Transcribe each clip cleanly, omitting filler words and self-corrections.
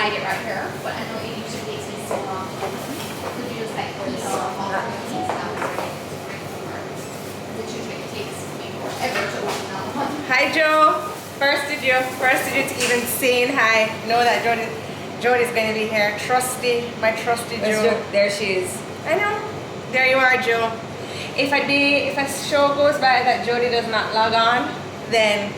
slide it right here, but I know it usually takes me so long. Could you just like put it all the pieces down there? It usually takes me forever to open that one. Hi, Joe. First did you to even saying hi. Know that Jodi's going to be here. Trusty, my trusty Joe. There she is. I know. There you are, Joe. If a show goes by that Jodi does not log on, then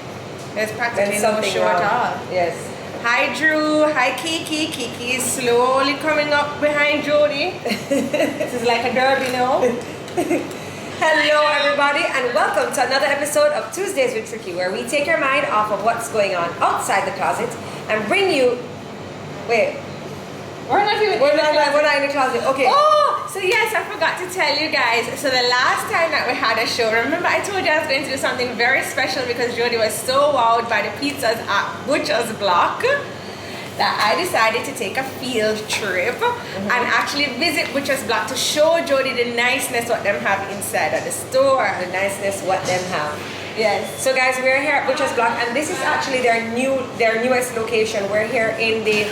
there's practically no show at all. Yes. Hi, Drew. Hi, Kiki. Kiki is slowly coming up behind Jodi. This is like a derby now. Hello everybody and welcome to another episode of Tuesdays with Tricky, where we take your mind off of what's going on outside the closet and bring you... Wait. We're not in the closet. Okay. Oh, so yes, I forgot to tell you guys. So the last time that we had a show, remember I told you I was going to do something very special because Jodi was so wowed by the pizzas at Burtchers Block that I decided to take a field trip and actually visit Burtchers Block to show Jodi the niceness what them have inside of the store. The niceness what them have. Yes. So guys, we're here at Burtchers Block and this is actually their newest location. We're here in the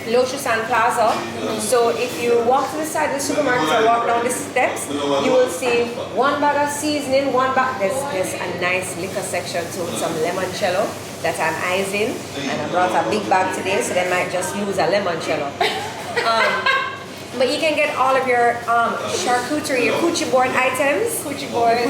Loshusan Plaza. So if you walk to the side of the supermarket or walk down the steps, you will see one bag of seasoning, there's a nice liquor section too with some limoncello that I'm eyeing, and I brought a big bag today, so they might just use a limoncello. But you can get all of your charcuterie, your coochie board items. Coochie board.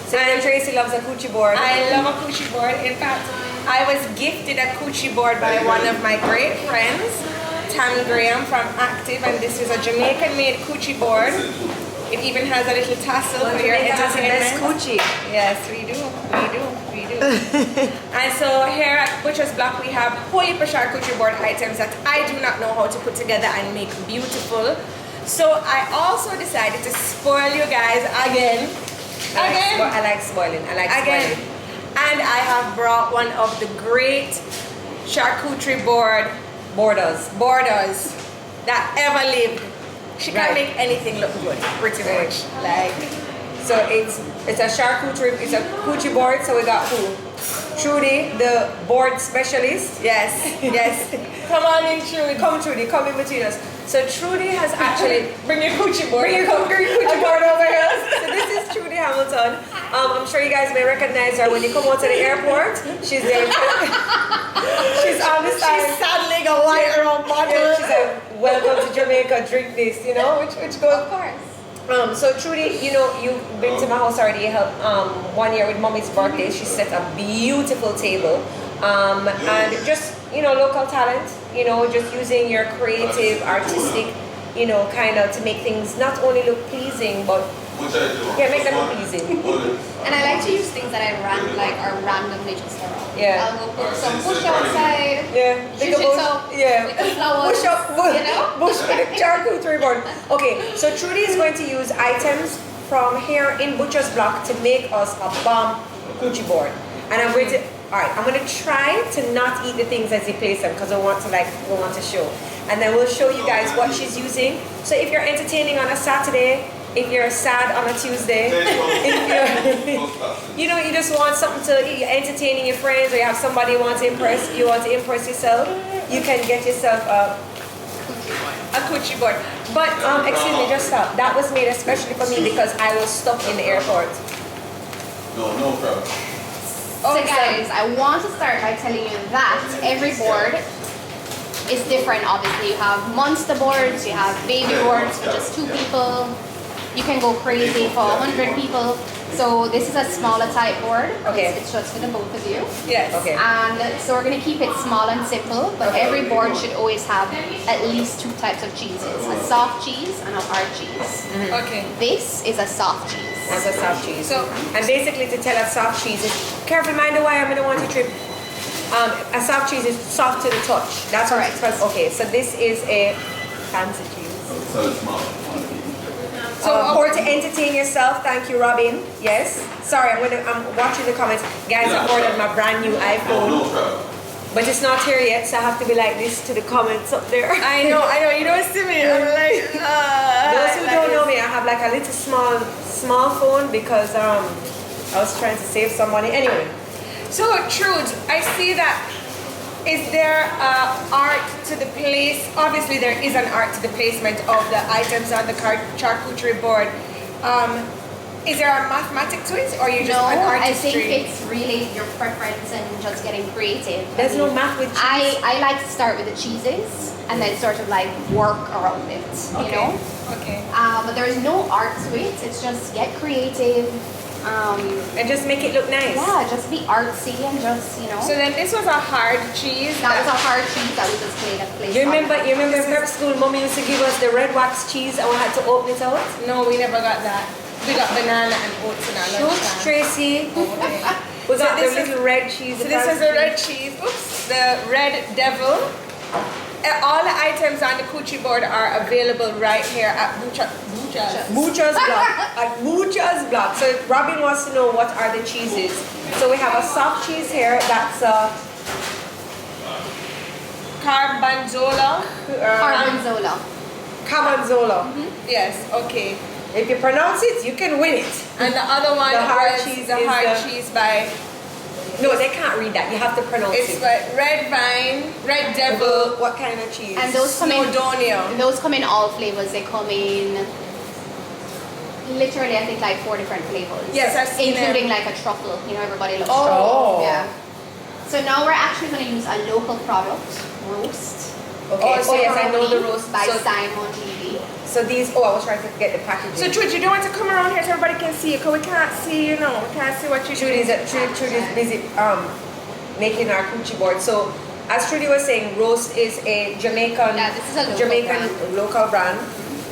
So and Tracy loves a coochie board. I love a coochie board. In fact, I was gifted a coochie board by one of my great friends, Tammy Graham from Active, and this is a Jamaican-made coochie board. It even has a little tassel for your entertainment. Coochie. Yes, we do. And so here at Burtchers Block, we have whole heap of charcuterie board items that I do not know how to put together and make beautiful. So I also decided to spoil you guys again. I like spoiling. And I have brought one of the great charcuterie borders that ever lived. She can make anything look good, pretty much. Like, so it's a charcuterie, it's a coochie board. So we got who? Trudi, the board specialist. Yes. Come on in, Trudi. Come in between us. So Trudi has actually bring your coochie board. Bring your coochie board over here. So this is Trudi Hamilton. I'm sure you guys may recognize her when you come out to the airport. She's there. She's on the side. She's saddling a white rum bottle. Yeah, she's like, welcome to Jamaica, drink this, you know, which goes. Of course. So Trudi, you know, you've been to my house already. Helped 1 year with Mommy's birthday. She set a beautiful table, and just, you know, local talent. You know, just using your creative, artistic, you know, kind of to make things not only look pleasing, but make them look pleasing. And I like to use things that are randomly just around. Yeah. I'll go put some bush outside. Yeah. Like a bush. Like a flowers. Bush with a charcuterie board. Okay, so Trudi is going to use items from here in Burtchers Block to make us a bomb coochie board. And I'm going to, I'm going to try to not eat the things as you place them because we want to show. And then we'll show you guys what she's using. So if you're entertaining on a Saturday, if you're sad on a Tuesday, if you know, you just want something to, you're entertaining your friends, or you have somebody you want to impress yourself, you can get yourself a coochie board. But excuse me, just stop. That was made especially for me because I was stuck in the airport. No problem. So guys, I want to start by telling you that every board is different. Obviously, you have monster boards, you have baby boards for just 2 people. You can go crazy for 100 people. So this is a smaller type board. Okay. It's just for the both of you. Yes. Okay. And so we're going to keep it small and simple, but every board should always have at least 2 types of cheeses, a soft cheese and a hard cheese. Okay. This is a soft cheese. That's a soft cheese. So, and basically to tell a soft cheese is, careful mind the wire, I'm going to want to trip. A soft cheese is soft to the touch. That's what it's supposed. Okay, so this is a fancy cheese. So it's small. So or to entertain yourself, thank you, Robin. Yes. Sorry, I'm watching the comments. Guys, I ordered my brand new iPhone, but it's not here yet, so I have to be like this to the comments up there. I know. You don't see me. I'm like. Those who don't know me, I have like a little small phone because I was trying to save some money. Anyway. So Trude, I see that Is there art to the place? Obviously, there is an art to the placement of the items on the charcuterie board. Is there a mathematic to it, or you just an I artistry? think it's really your preference and just getting creative. There's no math with cheese. I like to start with the cheeses and then sort of like work around it, you know? Okay. But there is no art to it. It's just get creative. And just make it look nice. Yeah, just be artsy and just, you know. So then this was a hard cheese. That was a hard cheese that we just made a place. You remember in prep school, Mommy used to give us the red wax cheese and we had to open it out? No, we never got that. We got banana and oats in our Shoot, lunchtime. Tracy. Okay. We So got the this is- little red cheese. So this is the red cheese. Oops, the red devil. All the items on the coochie board are available right here at Burtchers. Burtchers Block. At Burtchers Block. So Robin wants to know what are the cheeses. So we have a soft cheese here. That's Garbanzola. Gorgonzola. Cavanzola. Yes, okay. If you pronounce it, you can win it. And the other one The hard was cheese the is hard the- cheese by, No, they can't read that. You have to pronounce it's it. by Red Vine, Red Devil, What kind of cheese? And those come in. Snowdonia. Those come in all flavors. They come in literally, I think, like 4 different flavors. Yes, I've seen including them. like a truffle. You know, everybody loves Oh. truffle. Yeah. So now we're actually going to use a local product, roast. Okay. Oh, yes, I know the roast. by So, Simon Levy. so these. Oh, I was trying to get the packaging. So Trudy, you don't want to come around here so everybody can see you, because we can't see, you know, we can't see what you're doing. Trudy's busy making our coochie board. So as Trudy was saying, roast is a Jamaican Yeah, this is a local local brand.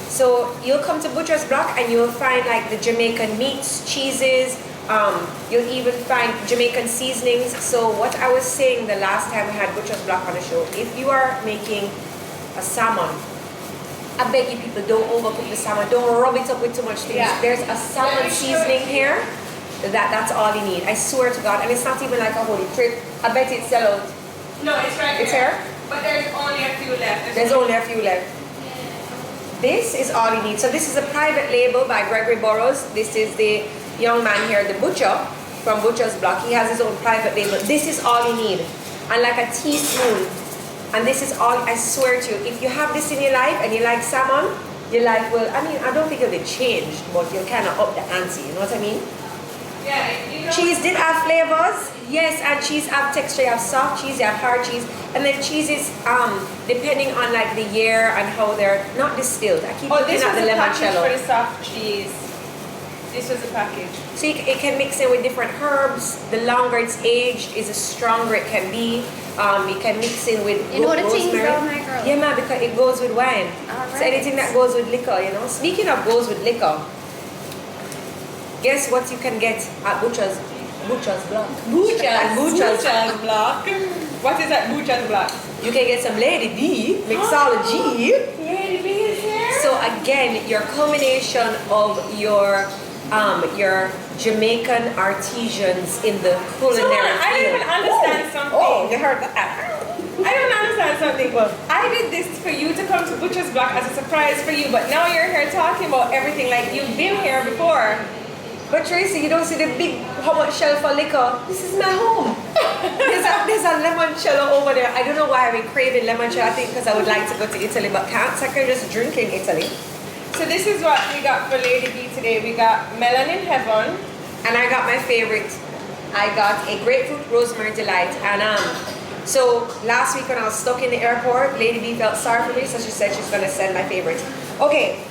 So you'll come to Burtchers Block and you'll find like the Jamaican meats, cheeses. You'll even find Jamaican seasonings. So what I was saying the last time we had Burtchers Block on the show, if you are making a salmon, I beg you people, don't overcook the salmon. Don't rub it up with too much things. Yeah. There's a salmon seasoning here. That's all you need. I swear to God. And it's not even like a holy trick. I bet it's sell out. No, it's right It's here. here? But there's only a few left. There's only a few left. This is all you need. So this is a private label by Gregory Burrows. This is the young man here, the butcher from Burtchers Block. He has his own private label. This is all you need. And like a teaspoon. And this is all, I swear to you, if you have this in your life and you like salmon, you're like, well, I mean, I don't think it'll be changed, but you'll kind of up the ante, you know what I mean? Yeah, you know. Cheese did have flavors, yes, and cheese have texture. You have soft cheese, you have hard cheese, and then cheeses, depending on like the year and how they're not distilled. I keep Oh, looking this at was the the package for limoncello. the soft cheese. This was the package. So it can mix in with different herbs. The longer it's aged, is the stronger it can be. You can mix in with You know the things, rosemary. though, my girl. Yeah, man, because it goes with wine. All So right. anything that goes with liquor, you know. Speaking of goes with liquor, guess what you can get at Burtchers Block? At Burtchers Block. What is that Burtchers Block? You can get some Lady Bee Mixology. Lady Bee is here. So again, your combination of your Jamaican artisans in the culinary I don't field. even understand something. Oh, you heard that? I don't understand something. I did this for you to come to Burtchers Block as a surprise for you, but now you're here talking about everything like you've been here before. But Tracy, you don't see the big how much shelf for liquor? This is my home. there's a limoncello over there. I don't know why I've been craving limoncello. I think because I would like to go to Italy, but can't. So I can just drink in Italy. So this is what we got for Lady Bee today. We got Melon in Heaven. And I got my favorite. I got a grapefruit rosemary delight. And so last week when I was stuck in the airport, Lady B felt sorry for me, so she said she's gonna send my favorite. Okay,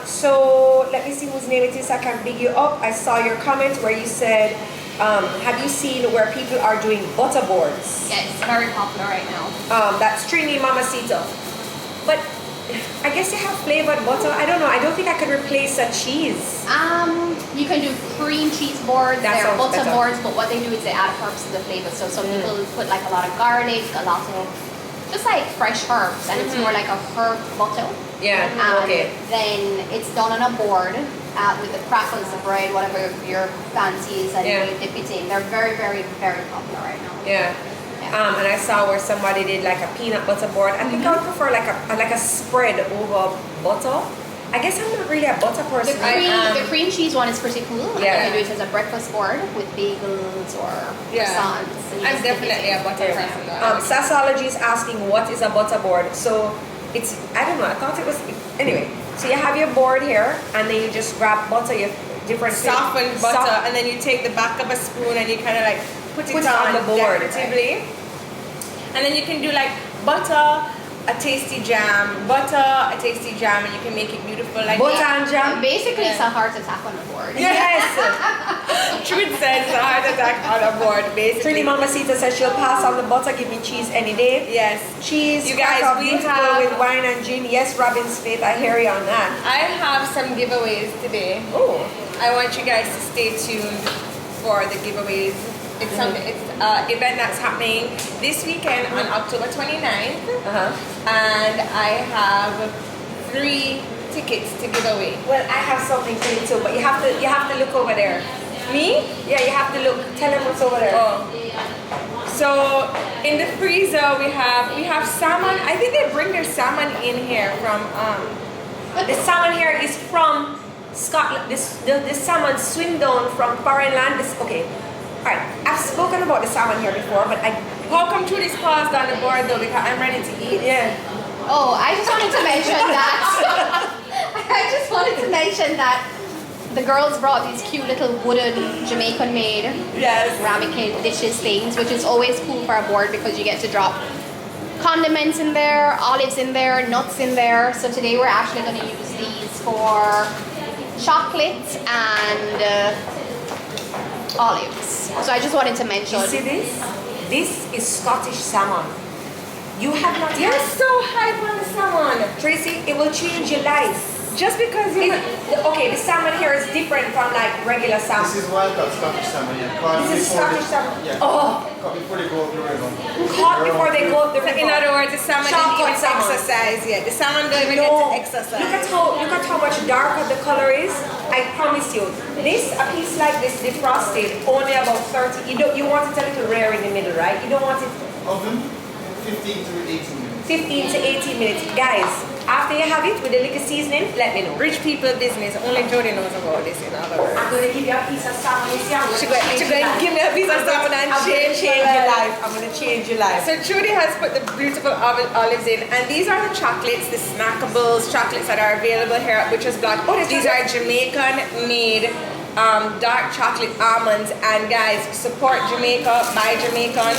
so let me see whose name it is so I can big you up. I saw your comment where you said, have you seen where people are doing butter boards? Yeah, it's very popular right now. That's Trini Mamacita. But I guess they have flavored butter. I don't know. I don't think I could replace a cheese. You can do cream cheese boards, That they're sounds butter better. boards, but what they do is they add herbs to the flavor. So some people put like a lot of garlic, a lot of just like fresh herbs, and it's more like a herb butter. Yeah, And okay. then it's done on a board with the crackles, the bread, whatever your fancy is, and Yeah. you dip it in. They're very, very, very popular right now. Yeah. And I saw where somebody did like a peanut butter board. I think I would prefer like a spread over butter. I guess I'm not really a butter person. The cream cheese one is pretty cool. Yeah. You can do it as a breakfast board with bagels or croissants. And you I'm just dip it definitely in. a butter person. though. Sassology is asking what is a butter board. So it's, I don't know, I thought it was, anyway. So you have your board here and then you just grab butter, you different Softened butter, and then you take the back of a spoon and you kind of like put it on the board, decoratively. And then you can do like butter, a tasty jam, and you can make it beautiful. Like butter and jam. Basically, it's a heart attack on the board. Yes. Truth says it's a heart attack on a board, basically. Trudi Mamacita says she'll pass on the butter, give me cheese any day. Yes. Cheese, You guys, cracker, we beautiful have- with wine and gin. Yes, Robin's Faith, I hear you on that. I have some giveaways today. Oh. I want you guys to stay tuned for the giveaways. It's something. It's an event that's happening this weekend on October 29th, and I have 3 tickets to give away. Well, I have something for you too, but you have to look over there. Me? Yeah, you have to look. Tell them what's over there. Oh. So in the freezer we have salmon. I think they bring their salmon in here from The salmon here is from Scotland. The salmon swim down from foreign land. Okay. Alright, I've spoken about the salmon here before, but how come Trudy's paused on the board though? Because I'm ready to eat. yeah. Oh, I just wanted to mention that. The girls brought these cute little wooden Jamaican made ramekin dishes things, which is always cool for a board because you get to drop condiments in there, olives in there, nuts in there. So today we're actually going to use these for chocolate and olives. So I just wanted to mention. You see this? This is Scottish salmon. You have not You're had. so hype on the salmon. Tracy, it will change your life. Just because you Okay, the salmon here is different from like regular salmon. This is wild caught Scottish salmon, yeah. This is Scottish salmon. Yeah. Oh, Caught before they go up the river. caught before they go up the river. in other words, the salmon Sharp didn't cut even salmon. exercise yet. The salmon don't even No. get to exercise. Look at how much darker the color is. I promise you. This, a piece like this, defrosted, only about 30. You want it a little rare in the middle, right? You don't want it Oven, 15 to 18 minutes. 15 to 18 minutes. Guys, after you have it with the little seasoning, let me know. Rich people business. Only Jodi knows about this, in other words. I'm going to give you a piece of salmon. You see, I'm She going going to to give me a piece of salmon and change your your life. I'm going to change your life. So Trudi has put the beautiful olives in, and these are the chocolates, the snackables chocolates that are available here at Burtchers Block. These are Jamaican-made dark chocolate almonds, and guys, support Jamaica, buy Jamaican.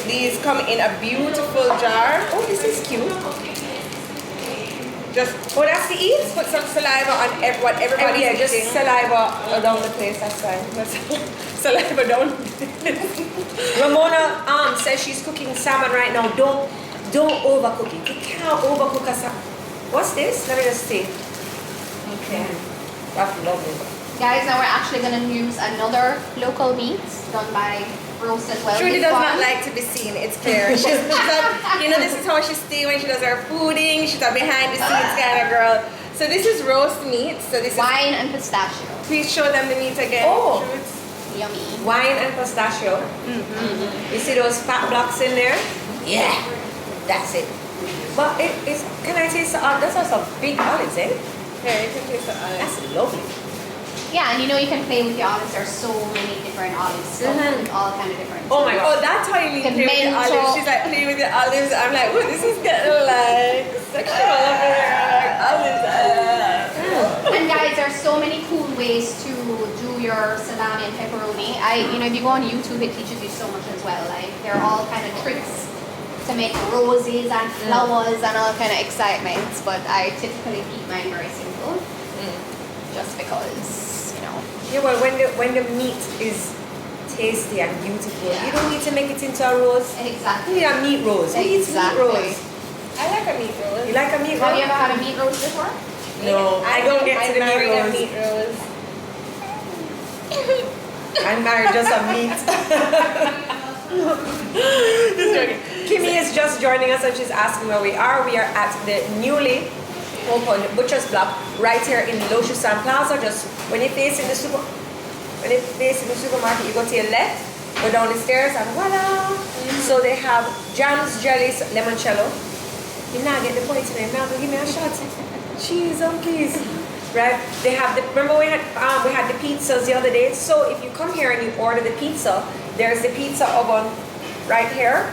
These come in a beautiful jar. Oh, this is cute. Just That's the eat? put some saliva on what everybody's Yeah, just eating. saliva down the place, that's fine. Saliva down. Ramona says she's cooking salmon right now. Don't overcook it. You can't overcook a salmon. What's this? Let me just see. Okay. That's lovely. Guys, now we're actually going to use another local meat done by Roast as well. Trudy This does one. not like to be seen, it's clear. She's this is how she stays when she does her fooding. She's a behind the scenes kind of girl. So this is roast meat. So this Wine and pistachio. is, please show them the meat again. Oh. Truth. Yummy. Wine and pistachio. You see those fat blocks in there? Yeah. That's it. But can I taste the olives? That's also big olives, eh? Here, you can taste the olive. That's lovely. Yeah, and you know you can play with the olives. There's so many different olives. All kind of different. Oh my God. Oh, that's how you need to play with the Pimento. olives. She's like, play with the olives. I'm like, oh, this is getting like sexual over here. Like, olives. And guys, there's so many cool ways to do your salami and pepperoni. If you go on YouTube, it teaches you so much as well. Like there are all kind of tricks to make roses and flowers and all kind of excitements. But I typically keep mine very simple, just because. Yeah, well, when the meat is tasty and beautiful, you don't need to make it into a rose. Exactly. You need a meat rose. Who eats meat Exactly. rose? I like a meat roll. You like a meat Have you rose? ever had a meat roast before? No, I don't get to the meat married a rose. meat rose. I'm married just a meat. Kimmy is just joining us and she's asking where we are. We are at the newly opened Burtchers Block right here in Loshusan Plaza. Just when you face in the supermarket, you go to your left, go down the stairs, and voila! So they have jams, jellies, limoncello. You now get the point today. Now go give me a shot. cheese and peas. Right? They have the, remember we had the pizzas the other day? So if you come here and you order the pizza, there's the pizza oven right here,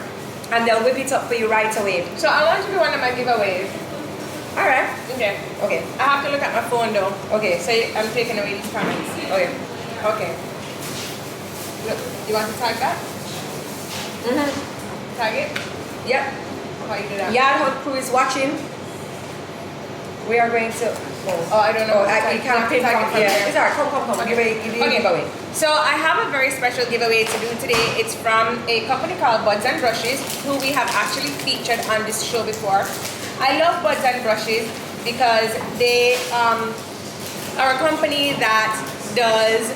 and they'll whip it up for you right away. So I want to do one of my giveaways. Alright. Okay. Okay. I have to look at my phone though. Okay. So I'm taking away these comments. Okay. Okay. Look, you want to tag that? Mm-hmm. Tag it? Yep. How you do that? Yard Hunt crew is watching. We are going to. Oh, I don't know. You can't pick tag it from from here. there. It's alright. Come. Okay. Give it Okay. giveaway. So I have a very special giveaway to do today. It's from a company called Buds and Brushes, who we have actually featured on this show before. I love Buds and Brushes because they are a company that does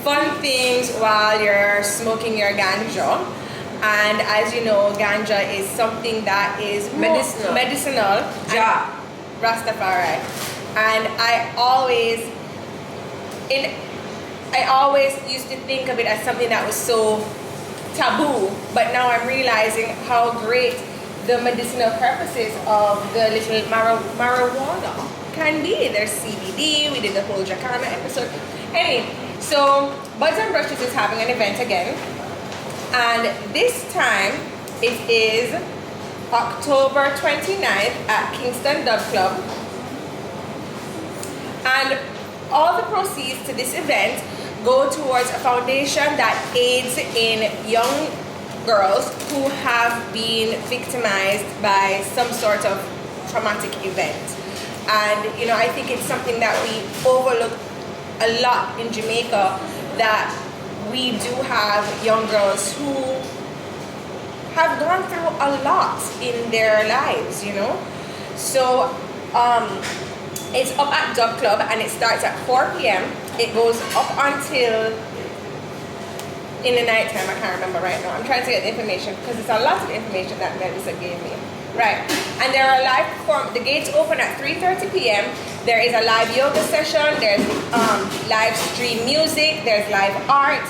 fun things while you're smoking your ganja. And as you know, ganja is something that is medicinal. Ja. Rastafari. And I always used to think of it as something that was so taboo, but now I'm realizing how great the medicinal purposes of the little marijuana can be. There's CBD, we did the whole Jacana episode. Anyway, so Buds and Brushes is having an event again, and this time it is October 29th at Kingston Dub Club. And all the proceeds to this event go towards a foundation that aids in young girls who have been victimized by some sort of traumatic event. And you know, I think it's something that we overlook a lot in Jamaica, that we do have young girls who have gone through a lot in their lives, you know. So it's up at Dub Club and it starts at 4 p.m. It goes up until in the night time. I can't remember right now. I'm trying to get the information because it's a lot of information that Melissa gave me. Right. And there are live the gates open at 3:30 p.m. There is a live yoga session. There's live stream music. There's live art.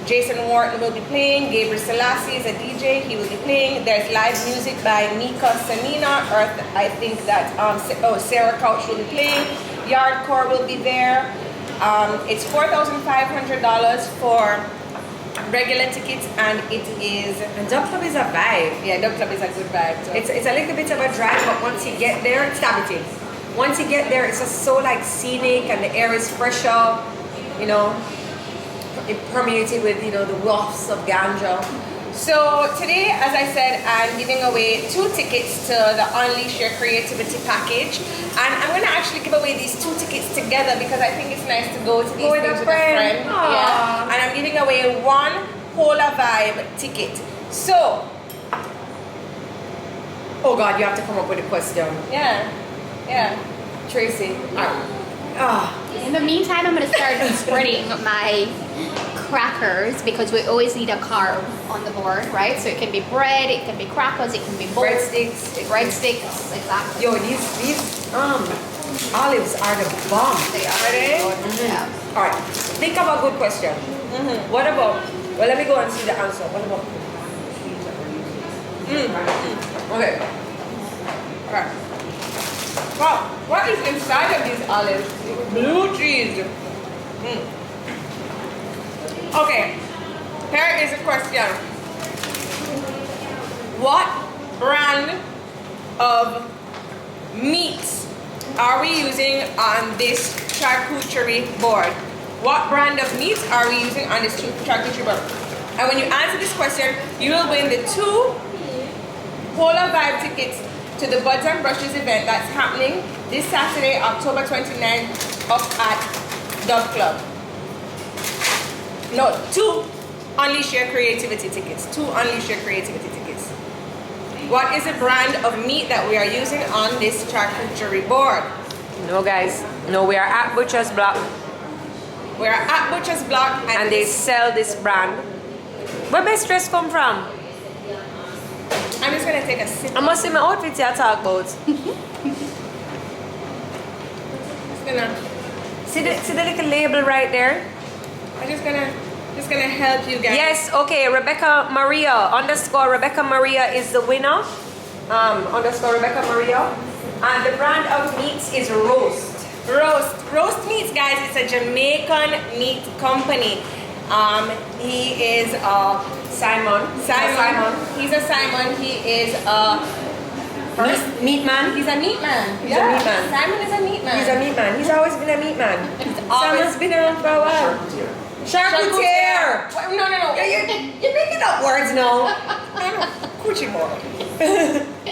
Jason Wharton will be playing. Gabriel Selassie is a DJ. He will be playing. There's live music by Mika Sanina. I think that Sarah Couch will be playing. Yardcore will be there. It's $4,500 for regular tickets, and it is. And Dub Club is a vibe. Yeah, Dub Club is a good vibe. So. It's a little bit of a drive, but once you get there, it's everything. Once you get there, it's just so like scenic, and the air is fresher. You know. It permeated with, you know, the wafts of ganja. So today, as I said, I'm giving away 2 tickets to the Unleash Your Creativity package, and I'm going to actually give away these 2 tickets together because I think it's nice to go to these things with a friend. Yeah. And I'm giving away 1 Hola Vibe ticket. So, oh God, you have to come up with a question. Yeah, Tracy. In the meantime, I'm going to start spreading my crackers because we always need a carb on the board, right? So it can be bread, it can be crackers, it can be breadsticks. Breadsticks, exactly. Yo, these olives are the bomb. They are. Mm-hmm. Yeah. All right, think of a good question. Mm-hmm. What about? Well, let me go and see the answer. What about? Okay. All right. Wow, what is inside of these olives? Blue cheese. Okay, here is a question. What brand of meats are we using on this charcuterie board? What brand of meats are we using on this charcuterie board? And when you answer this question, you will win the 2 Hola Vibe tickets to the Buds and Brushes event that's happening this Saturday, October 29th, up at Dub Club. No, 2 Unleash Your Creativity tickets. 2 Unleash Your Creativity tickets. What is the brand of meat that we are using on this charcuterie board? No, guys. No, we are at Burtchers Block. We are at Burtchers Block, and they sell this brand. Where best dress come from? I'm just gonna take a sip. I must see my outfit you talk about. Just gonna see the little label right there. I'm just gonna help you guys. Yes, okay. Rebecca Maria _ Rebecca Maria is the winner. _ Rebecca Maria. And the brand of meats is Roast. Roast Meats, guys. It's a Jamaican meat company. He is Simon. He's a Simon. He is a Meat man. He's a meat man. He's a meat man. Simon is a meat man. He's a meat man. He's always been a meat man. Simon's been around for a while. Charcuterie. Charcuterie. No. You're making up words now. Coochie boy.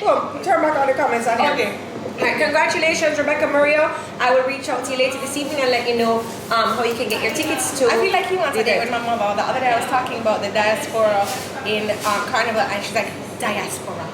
Come, turn back on the comments on him. Okay. Alright, congratulations, Rebecca Maria. I will reach out to you later this evening and let you know how you can get your tickets to. I feel like he wants to the date with event. my mother. The other day I was talking about the diaspora in Carnival, and she's like, diaspora.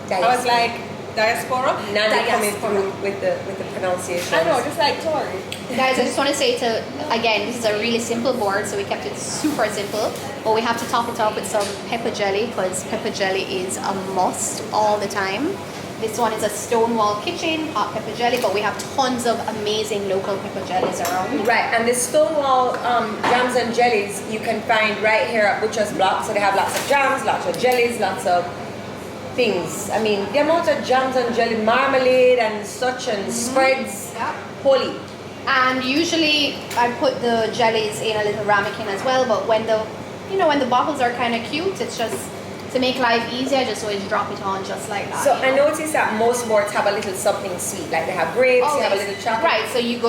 I was like, diaspora? Nana coming Diaspora. through with the pronunciation. I know, just like Tori. Guys, I just want to say again, this is a really simple board, so we kept it super simple. But we have to top it up with some pepper jelly, because pepper jelly is a must all the time. This one is a Stonewall Kitchen hot pepper jelly, but we have tons of amazing local pepper jellies around. Right, and the Stonewall jams and jellies you can find right here at Burtchers Block. So they have lots of jams, lots of jellies, lots of things. I mean, the amount of jams and jelly, marmalade and such, and spreads, holy. And usually I put the jellies in a little ramekin as well, but when the bottles are kind of cute, it's just to make life easier, I just always drop it on just like that. So I noticed that most boards have a little something sweet, like they have grapes, you have a little chocolate. Right, so you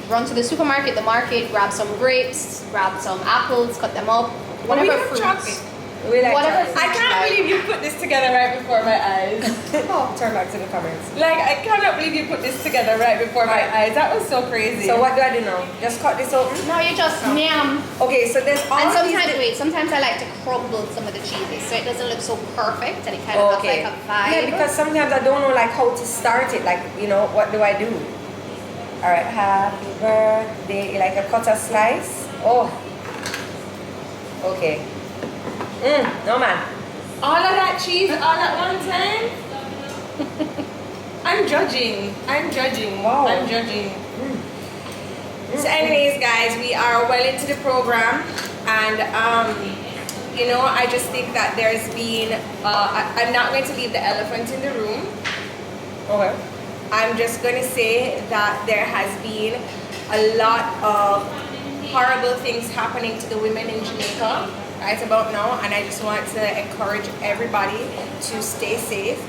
run to the supermarket, the market, grab some grapes, grab some apples, cut them up, whatever fruits. Chocolate. We like Whatever chocolate. I can't believe you put this together right before my eyes. Turn back to the comments. Like, I cannot believe you put this together right before my eyes. That was so crazy. So what do I do now? Just cut this open? No, you just yum. Okay, so there's all And these sometimes I like to crumble some of the cheeses so it doesn't look so perfect and it kind of okay. looks like a vibe. Yeah, because sometimes I don't know like how to start it. Like, what do I do? All right, happy birthday. Like a cut a slice. Oh. Okay. No man. all of that cheese all at one time? I'm judging. Wow. I'm judging. So anyways, guys, we are well into the program, and I just think that there's been I'm not going to leave the elephant in the room. Okay. I'm just going to say that there has been a lot of horrible things happening to the women in Jamaica right about now, and I just want to encourage everybody to stay safe,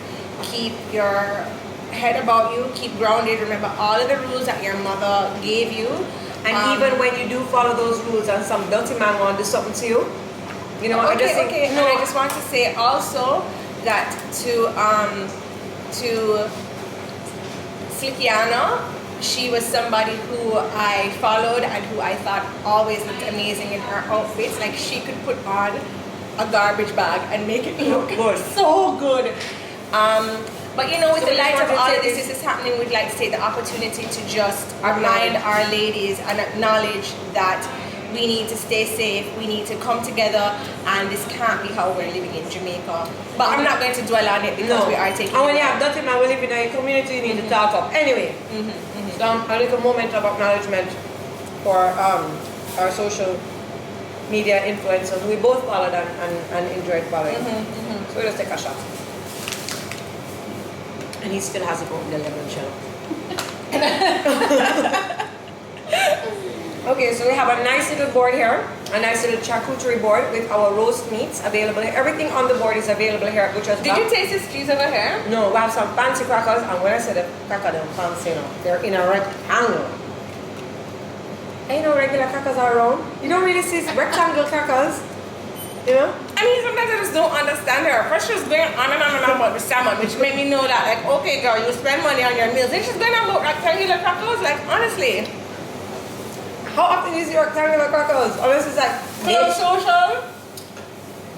keep your head about you, keep grounded, remember all of the rules that your mother gave you. And even when you do follow those rules and some dirty man want to do something to you, I just think, And I just want to say also that to Slickiana, she was somebody who I followed and who I thought always looked amazing in her outfits. Like, she could put on a garbage bag and make it look good. So good. But with the light of all of this is is happening, we'd like to take the opportunity to just remind our ladies and acknowledge that we need to stay safe, we need to come together, and this can't be how we're living in Jamaica. But I'm not going to dwell on it because we are taking And when you have dirty man, we live in a community, you need to talk up. Anyway, so a little moment of acknowledgement for our social media influencers. We both followed and enjoyed following. So we'll just take a shot. And he still hasn't opened the lemon shell. Okay, so we have a nice little board here, a nice little charcuterie board with our roast meats available. Everything on the board is available here at Burtchers Block. Did you taste this cheese over here? No, we have some fancy crackers, and when I say the crackers, they're fancy, they're in a rectangle. Ain't no regular crackers are around. You don't really see rectangle crackers, I mean, sometimes I just don't understand her. First she was going on and on and on about the salmon, which made me know that, like, okay girl, you spend money on your meals. Then she's going on about rectangular crackers, like, honestly. How often you see rectangular crackers? Unless it's like, Club social.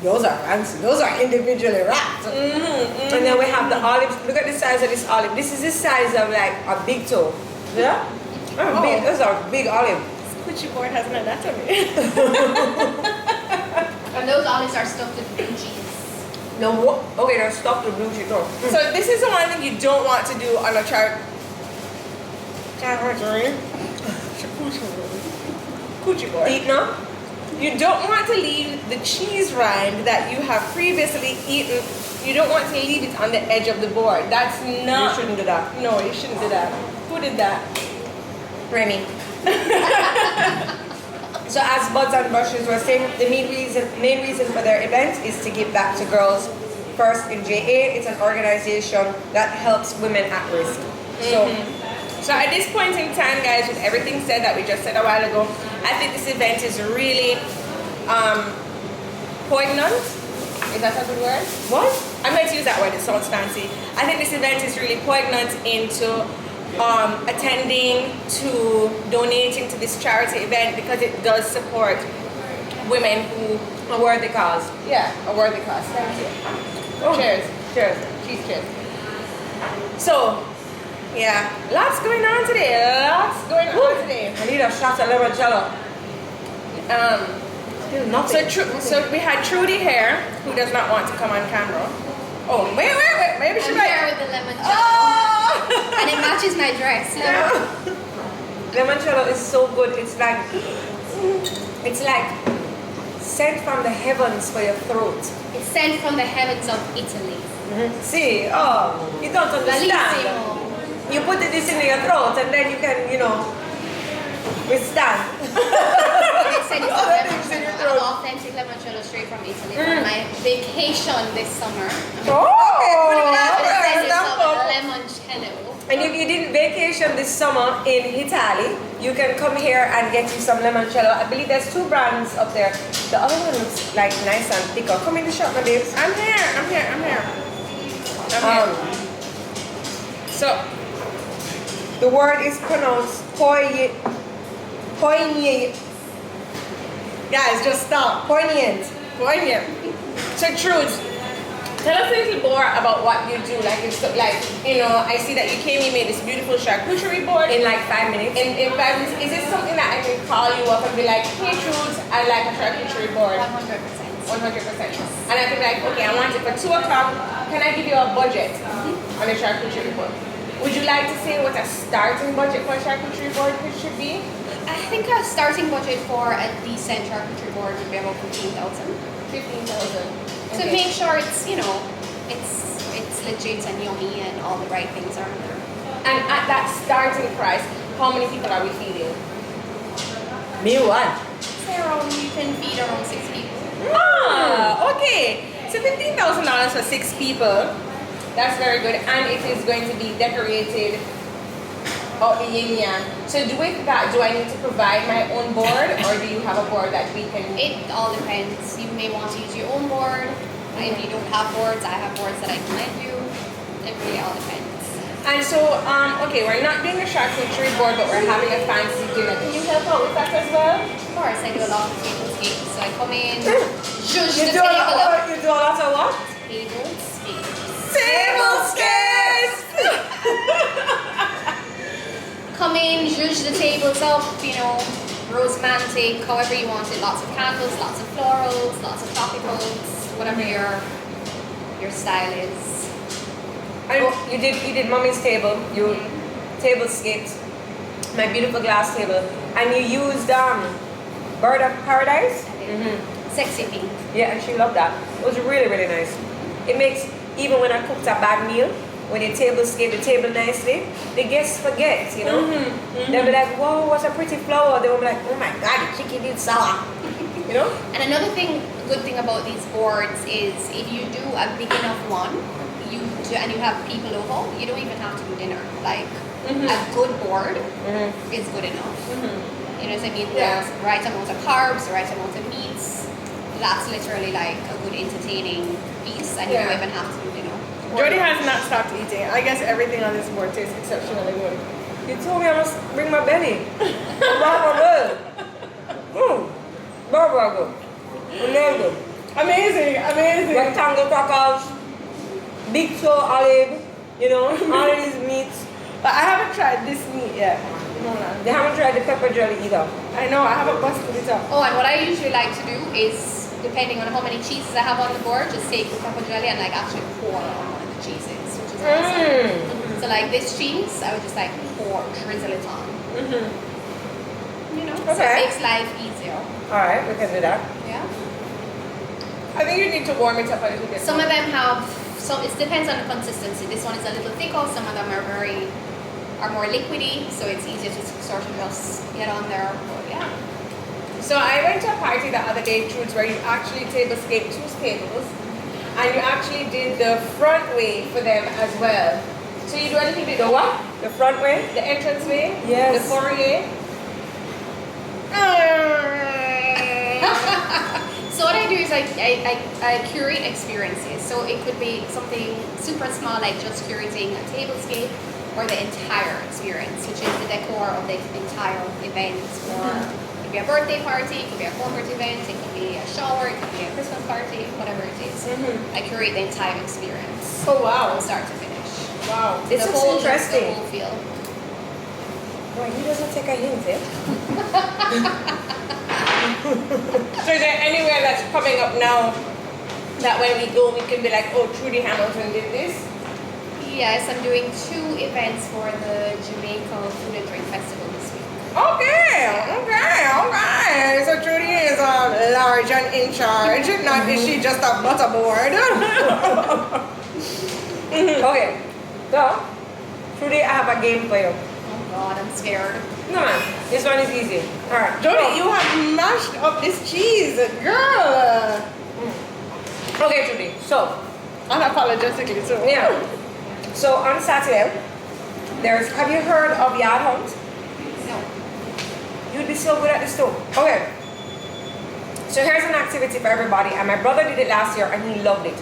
those are fancy. Those are individually wrapped. And then we have the olives. Look at the size of this olive. This is the size of like a big toe. Yeah? Big. Those are big olive. This coochie board has an anatomy. And those olives are stuffed with blue cheese. No, what? Okay, they're stuffed with blue cheese. Oh. So this is the one thing you don't want to do on a charcuterie. Coochie board. Eat now? You don't want to leave the cheese rind that you have previously eaten. You don't want to leave it on the edge of the board. That's not. You shouldn't do that. No, you shouldn't do that. Who did that? Remy. So as Buds and Brushes were saying, the main reason for their event is to give back to girls first in JA. It's an organization that helps women at risk. So at this point in time, guys, with everything said that we just said a while ago, I think this event is really poignant. Is that a good word? What? I'm going to use that word, it sounds fancy. I think this event is really poignant into attending, to donating to this charity event, because it does support women who... A worthy cause. Yeah, a worthy cause. Thank you. Oh. Cheers. Cheers. Cheers. So, yeah, lots going on today. I need a shot of limoncello. Still nothing. So we had Trudi here, who does not want to come on camera. Oh, wait. Maybe she I'm might. here with the lemon jello. Oh! And it matches my dress. Limoncello is so good. It's like sent from the heavens for your throat. It's sent from the heavens of Italy. See, you don't understand. Bellissimo. You put this in your throat and then you can, withstand. They said it's Other things in your throat. authentic limoncello straight from Italy. For my vacation this summer. Limoncello. And if you didn't vacation this summer in Italy, you can come here and get you some limoncello. I believe there's 2 brands up there. The other one looks like nice and thicker. Come in the shop, my babes. I'm here. So, the word is pronounced poignant. guys, just stop. Poignant. So, Truth, tell us a little more about what you do. Like, it's like, I see that you came in, made this beautiful charcuterie board. In like 5 minutes. In 5 minutes, is it something that I can call you up and be like, hey, Truth, I like a charcuterie board? 100%. 100%. And I can be like, okay, I want it for 2 o'clock. Can I give you a budget on a charcuterie board? Would you like to say what a starting budget for a charcuterie board should be? I think a starting budget for a decent charcuterie board would be about 15,000. 15,000. To make sure it's, it's legit and yummy and all the right things are in there. And at that starting price, how many people are we feeding? Me one. Say around, you can feed around 6 people. Okay. So $15,000 for 6 people. That's very good. And it is going to be decorated out the yin yang. So with that, do I need to provide my own board, or do you have a board that we can... It all depends. You may want to use your own board. If you don't have boards, I have boards that I can lend you. It really all depends. And so, okay, we're not doing a charcuterie board, but we're having a fancy dinner. Can you help out with that as well? Of course, I do a lot of tablescapes. So I come in, zhuzh You the do a table lot, up. you do a lot of what? Tablescapes. Tablescapes! Come in, zhuzh the tables up, romantic, however you want it. Lots of candles, lots of florals, lots of tropicals, whatever your style is. And you did mommy's table, you tablescapes, my beautiful glass table, and you used bird of paradise. Sexy pink. Yeah, and she loved that. It was really, really nice. It makes, even when I cooked a bad meal, when you tablescape the table nicely, the guests forget, They'll be like, whoa, what a pretty flower. They will be like, oh my God, the chicken is sour. And another good thing about these boards is if you do a big enough one, and you have people over, you don't even have to do dinner. Like, a good board is good enough. You know what I mean? Yeah. The right amount of carbs, the right amount of meats. That's literally like a good entertaining piece, and you don't even have to do dinner. Jodi has not stopped eating. I guess everything on this board tastes exceptionally good. You told me I must bring my belly. Amazing. Rectangle crackers, big toe olive, all of these meats. But I haven't tried this meat yet. No. They haven't tried the pepper jelly either. I know, I haven't busted it up. Oh, and what I usually like to do is, depending on how many cheeses I have on the board, just take the pepper jelly and actually pour on one of the cheeses, which is awesome. So like this cheese, I would just drizzle it on. So it makes life easier. Alright, we can do that. Yeah. I think you need to warm it up a little bit. Some of them have, so it depends on the consistency. This one is a little thicker, some of them are more liquidy, so it's easier to sort of just get on there. But yeah. So I went to a party the other day, Trudes, where you actually tablescaped 2 tables, and you actually did the front way for them as well. So you do a little bit The what? The front way? the entrance way, Yes. the foyer. So what I do is I curate experiences. So it could be something super small, like just curating a tablescape, or the entire experience, which is the decor of the entire event. Or it could be a birthday party, it could be a corporate event, it could be a shower, it could be a Christmas party, whatever it is. I curate the entire experience Oh wow. from start to finish. Wow. This The looks whole- interesting. The whole feel. Boy, he doesn't take a hint, eh? So is there anywhere that's coming up now that when we go we can be like, oh, Trudi Hamilton did this? Yes, I'm doing 2 events for the Jamaica Food and Drink Festival this week. Okay. So Trudi is large and in charge, not is she just a butterboard? Okay. So, Trudy, I have a game for you. Oh God, I'm scared. No man, this one is easy. Alright. Jodi, you have mashed up this cheese, girl. Okay, Trudy. So, Unapologetically so. yeah. So on Saturday, have you heard of Yard Hunt? No. You'd be so good at this too. Okay. So here's an activity for everybody, and my brother did it last year and he loved it.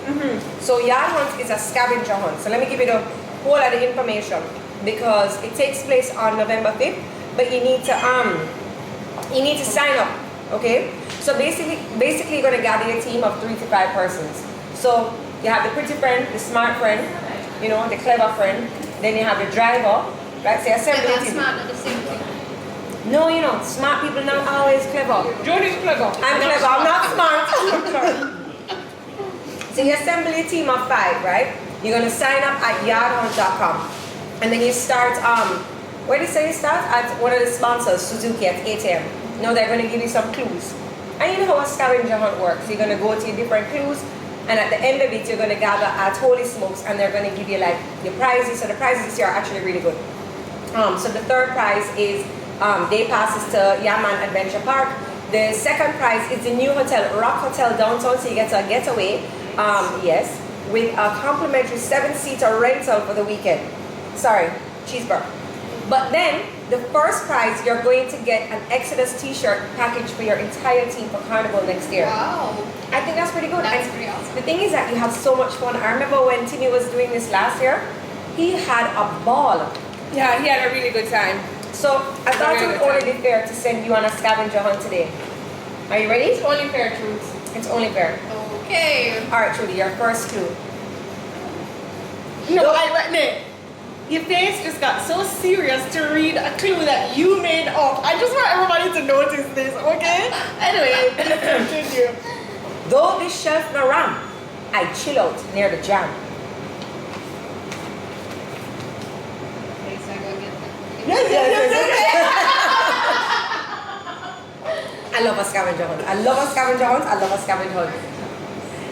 So Yard Hunt is a scavenger hunt. So let me give you the whole of the information, because it takes place on November 5th, but you need to sign up. Okay? So basically you're gonna gather a team of 3 to 5 persons. So you have the pretty friend, the smart friend, you know, the clever friend, then you have the driver, right? So assembly That's team. not the same thing. No, you know, smart people not always clever. Jodi's clever. I'm clever, I'm not smart. So you assemble a team of 5, right? You're gonna sign up at yardhunt.com. And then you start, where do you say you start? At one of the sponsors, Suzuki, at 8 a.m. Now they're gonna give you some clues. And you know how a scavenger hunt works. You're gonna go to your different clues, and at the end of it, you're gonna gather at Holy Smokes, and they're gonna give you like your prizes. So the prizes this year are actually really good. So the third prize is day passes to Yaman Adventure Park. The second prize is the new hotel, Rock Hotel downtown, so you get a getaway, yes, with a complimentary 7-seater rental for the weekend. Sorry, cheeseburger. But then, the first prize, you're going to get an Exodus t-shirt package for your entire team for Carnival next year. Wow. I think that's pretty good. That's And pretty awesome. the thing is that you have so much fun. I remember when Timmy was doing this last year, he had a ball. Yeah, he had a really good time. So I thought it Very would good only be fair to send you on a scavenger hunt today. Are you ready? It's only fair, Trudes. It's only fair. Okay. Alright, Trudy, your first clue. No, your face just got so serious to read a clue that you made up. I just want everybody to notice this, okay? Anyway, continue. Though this shelf no ram, I chill out near the jam. Okay, so I go get that. Yes. I love a scavenger hunt. I love a scavenger hunt. I love a scavenger hunt.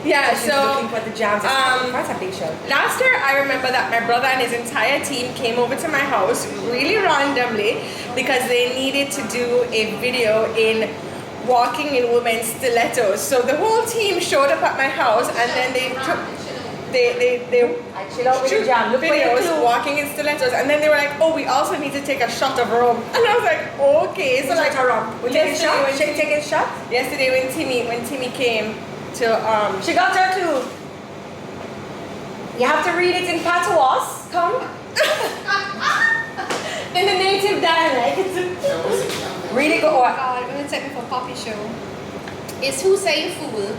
Yeah, She's so looking for the jams. That's a big shelf. last year I remember that my brother and his entire team came over to my house really randomly because they needed to do a video in walking in women's stilettos. So the whole team showed up at my house, and then they took they I chill out with the shoot jam. Look for your videos clue. walking in stilettos, and then they were like, oh, we also need to take a shot of rum, and I was like, okay. So like we taking a shot. when She taking a shot. yesterday when Timmy came to She got her clue. You have to read it in patois. Come. in the native dialect. Read it. Go Oh on. God, we're gonna take me for a poppy show. Is who say you fool?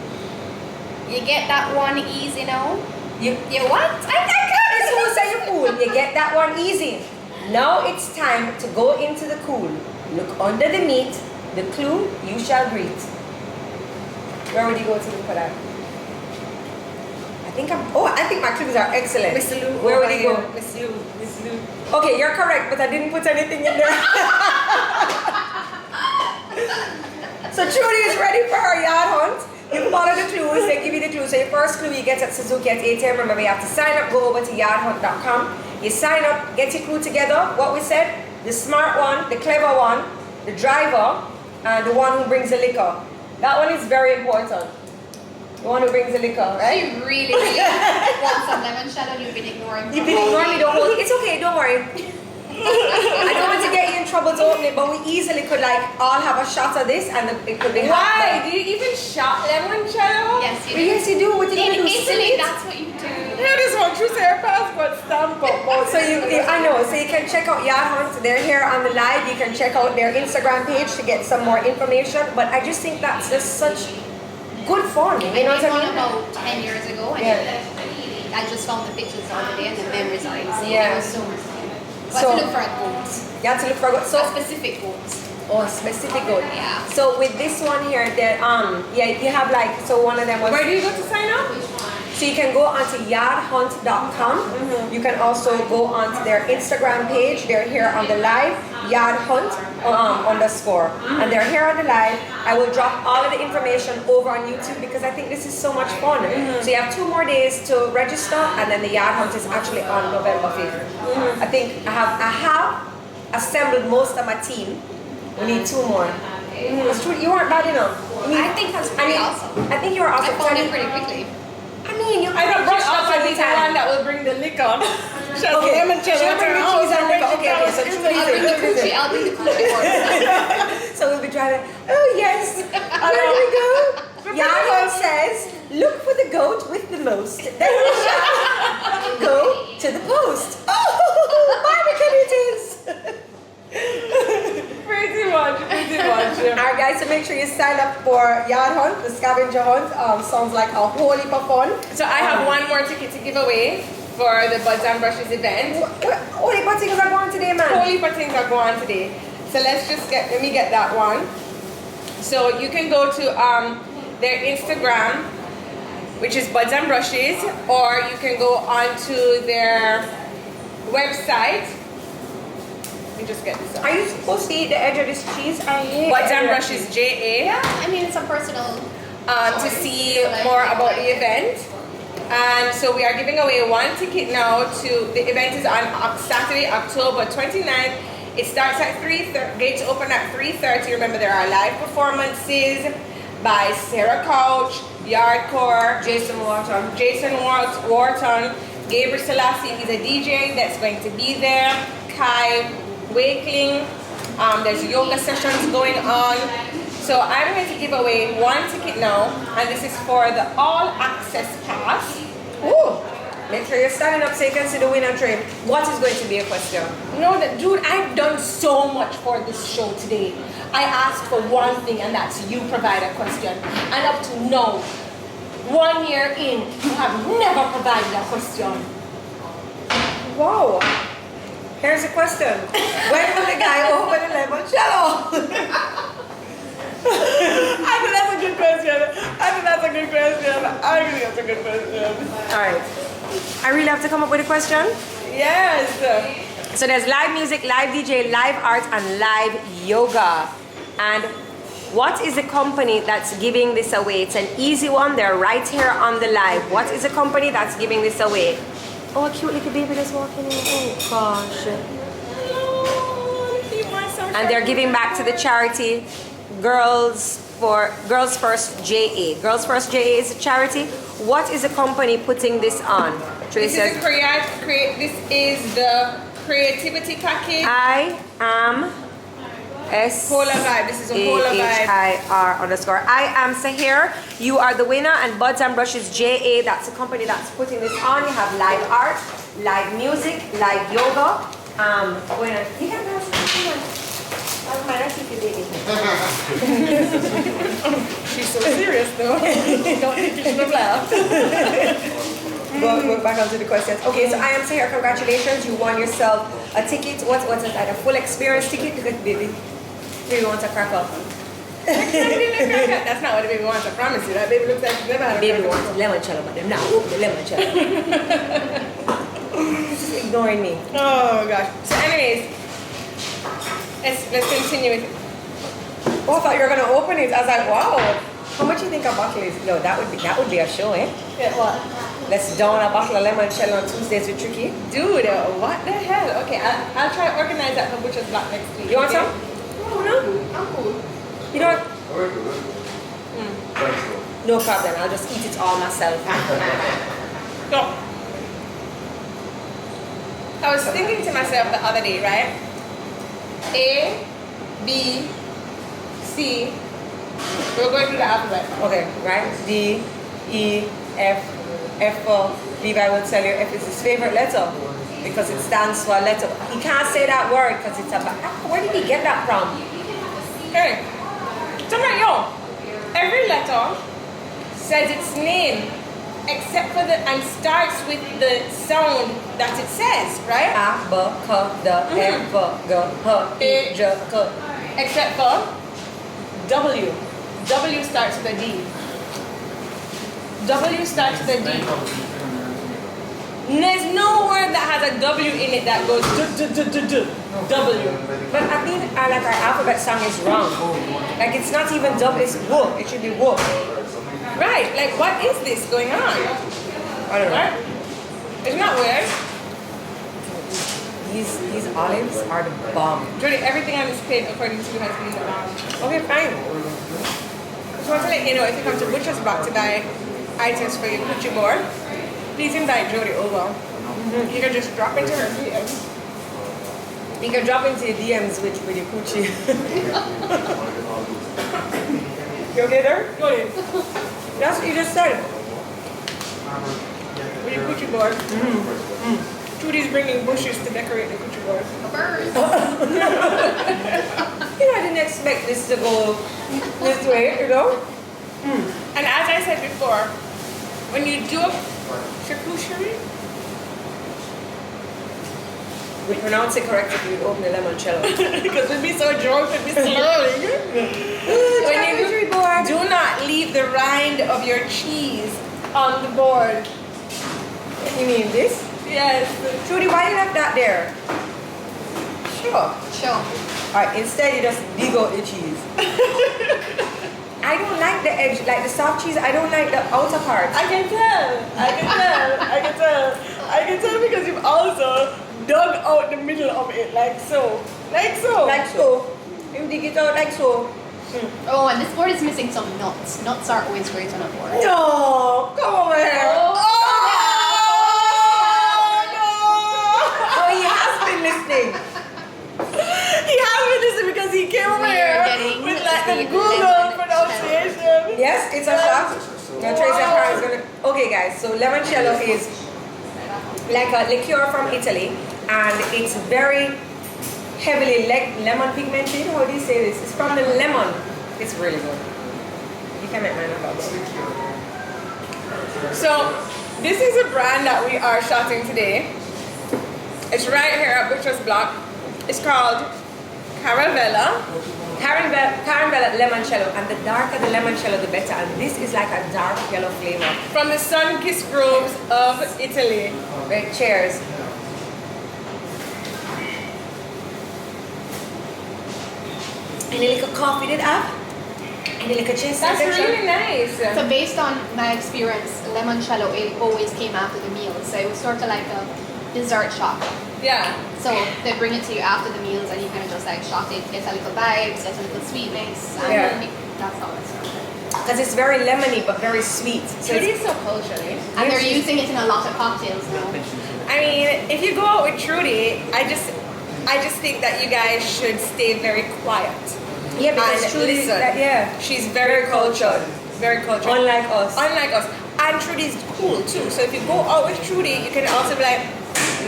You get that one easy now? You what? It's who say you fool. You get that one easy. Now it's time to go into the cool. Look under the meat. The clue you shall greet. Where would you go to look for that? I think my clues are excellent. Mr. Lou, Where would you go? Miss Lou. Okay, you're correct, but I didn't put anything in there. So Trudi is ready for her yard hunt. You follow the clues, they give you the clues. So your first clue you get at Suzuki at 8 a.m. Remember, you have to sign up, go over to yardhunt.com. You sign up, get your clue together. What we said, the smart one, the clever one, the driver, and the one who brings the liquor. That one is very important. The one who brings the liquor, right? You really, really want some lemon shadow, you've been ignoring. You've been ignoring me the whole. It's okay, don't worry. I don't want to get you in trouble to open it, but we easily could like all have a shot of this, and it could be. Why? Do you even shot lemon shadow? Yes, you do. Yes, you do. What you In do? Italy, that's what you do. Here, this one, true say your passport stamp up. So I know. So you can check out Yard Hunt. They're here on the live. You can check out their Instagram page to get some more information. But I just think that's just such good fun. You know what I mean? About 10 years ago, and Yeah. I just found the pictures the other day and the memories are insane. Yeah. It was so but So- to look for a goat. You have to look for a So so specific goats. oh specific good. Yeah. So with this one here, that you have like so one of them was. Where do you go to sign up? So you can go onto yardhunt.com. You can also go onto their Instagram page. They're here on the live, yardhunt _. And they're here on the live. I will drop all of the information over on YouTube because I think this is so much fun. So you have 2 more days to register, and then the yard hunt is actually on November 5th. I think I have assembled most of my team. We need 2 more. It's true, you weren't bad enough. I think that's pretty awesome. I think you were I awesome. found it pretty quickly. I mean, you I don't brush brush up up every the time. one that will bring the liquor. She has Okay. lemon She'll shadow. bring the cheese and liquor. Okay, so I'll bring the coochie, I'll bring the coochie board. So we'll be driving. Oh yes, there we go. Yaro says, "Look for the goat with the most. Then we shall go to the post." Oh, barbecue it is. Pretty much. Alright, guys, so make sure you sign up for Yard Hunt, the scavenger hunt. Sounds like a whole heap of fun. So I have one more ticket to give away for the Buds and Brushes event. What heap of things are going today, man? Whole heap of things are going on today. So let me get that one. So you can go to their Instagram, which is Buds and Brushes, or you can go onto their website. Let me just get this up. Are you supposed to eat the edge of this cheese? I hate Buds the and edge of Brushes cheese. JA. Yeah, I mean, it's a personal. To see more about the event. And so we are giving away 1 ticket now to the event is on Saturday, October 29th. It starts at 3:30. Gates open at 3:30. Remember, there are live performances by Sarah Couch, Yardcore, Jason Wharton, Gabriel Selassie. He's a DJ that's going to be there. Kai Wakeling. There's yoga sessions going on. So I'm going to give away 1 ticket now, and this is for the all access pass. Ooh. Make sure you're standing up so you can see the winner train. What is going to be a question? No, dude, I've done so much for this show today. I asked for one thing, and that's you provide a question. And up to now, 1 year in, you have never provided a question. Whoa. Here's a question. When will the guy open the lemon cello? I think that's a good question. Alright. I really have to come up with a question? Yes. So there's live music, live DJ, live art, and live yoga. And what is the company that's giving this away? It's an easy one. They're right here on the live. What is the company that's giving this away? Oh, a cute little baby that's walking in. Oh, gosh. And they're giving back to the charity Girls First JA. Girls First JA is a charity. What is the company putting this on? This is the creativity package. I am Polar Vibe. This is a Polar Vibe. SAHIR_. I am Sahir. You are the winner, and Buds and Brushes JA. That's the company that's putting this on. You have live art, live music, live yoga. Bueno, She's so serious though. Don't think you should have laughed. We're back onto the questions. Okay, so I am Sahir. Congratulations, you won yourself a ticket. What's it like? A full experience ticket? Because baby wants a crack up. That's not what the baby wants, I promise you. That baby looks like she's never had a Baby crack. wants limoncello, but they're not the limoncello. Just ignoring me. Oh gosh. So anyways, let's continue with Oh, I thought you were gonna open it. I was like, wow. How much do you think a bottle is? Yo, that would be a show, eh? Yeah, what? Let's down a bottle of limoncello on Tuesdays with Tricky. Dude, what the hell? Okay, I'll try to organize that for Burtchers Block next week. You want okay? some? No. I'm cool. You know what? No problem. I'll just eat it all myself. So, I was thinking to myself the other day, right? A, B, C. We're going through the alphabet. Okay, right? D, E, F, F for Levi will tell you F is his favorite letter because it stands for a letter. He can't say that word because it's a. Where did he get that from? Hey, tell me, yo, every letter says its name except for and starts with the sound that it says, right? A, B, K, D, F, G, H, I, J, K. Except for W. W starts with a D. W starts with a D. There's no word that has a W in it that goes W. But I think like our alphabet song is wrong. Like it's not even W, it's W. It should be W. Right, like what is this going on? I don't know. Right? Isn't that weird? These olives are the bomb. Jodi, everything on this plate according to you has been the bomb. Okay, fine. Just want to let you know, if you come to Burtchers Block to buy items for your coochie board, please invite Jodi over. You can just drop into her DMs. You can drop into your DMs with your coochie. You okay there? Jodi, That's what you just said. with your coochie board. Trudy's bringing bushes to decorate the coochie board. Birds. You know, I didn't expect this to go this way, you know? And as I said before, when you do a charcuterie, We pronounce it correctly if you open the limoncello. because we'd be so drunk, we'd be slurring. Charcuterie board. Do not leave the rind of your cheese on the board. You mean this? Yes. Trudy, why you left that there? Sure. Sure. Alright, instead you just dig out the cheese. I don't like the edge, like the soft cheese, I don't like the outer part. I can tell. I can tell. I can tell. I can tell because you've also dug out the middle of it, like so. Like so. Like so. You dig it out like so. Oh, and this board is missing some nuts. Nuts are always great on a board. No! Come over here! Oh, Oh, he has been listening. He has been listening because he came over We are here getting with like the the Google lemon pronunciation. Yes, it's a shot. Now Tracy Carr is gonna. Okay, guys. So limoncello is like a liqueur from Italy, and it's very heavily lemon pigmented. How do you say this? It's from the lemon. It's really good. You can make mine about. So this is a brand that we are shotting today. It's right here at Burtchers Block. It's called Caravella. Caramel limoncello, and the darker the limoncello, the better. And this is like a dark yellow flavor. From the sun-kissed groves of Italy. Right, cheers. Any little coffee did have? Any little chest? That's really nice. So based on my experience, limoncello, it always came after the meal. So it was sort of like a dessert shot. Yeah. So they bring it to you after the meals and you kind of just like shot it, get a little vibes, get a little sweetness. And Yeah. that's how it started. Because it's very lemony but very sweet. So Trudy it's, is so culturally. And they're using it in a lot of cocktails now. I mean, if you go out with Trudy, I just think that you guys should stay very quiet. yeah, because And Trudy, listen. yeah, She's very cultured. Very cultured. unlike us. Unlike us. And Trudy's cool too. So if you go out with Trudy, you can also be like,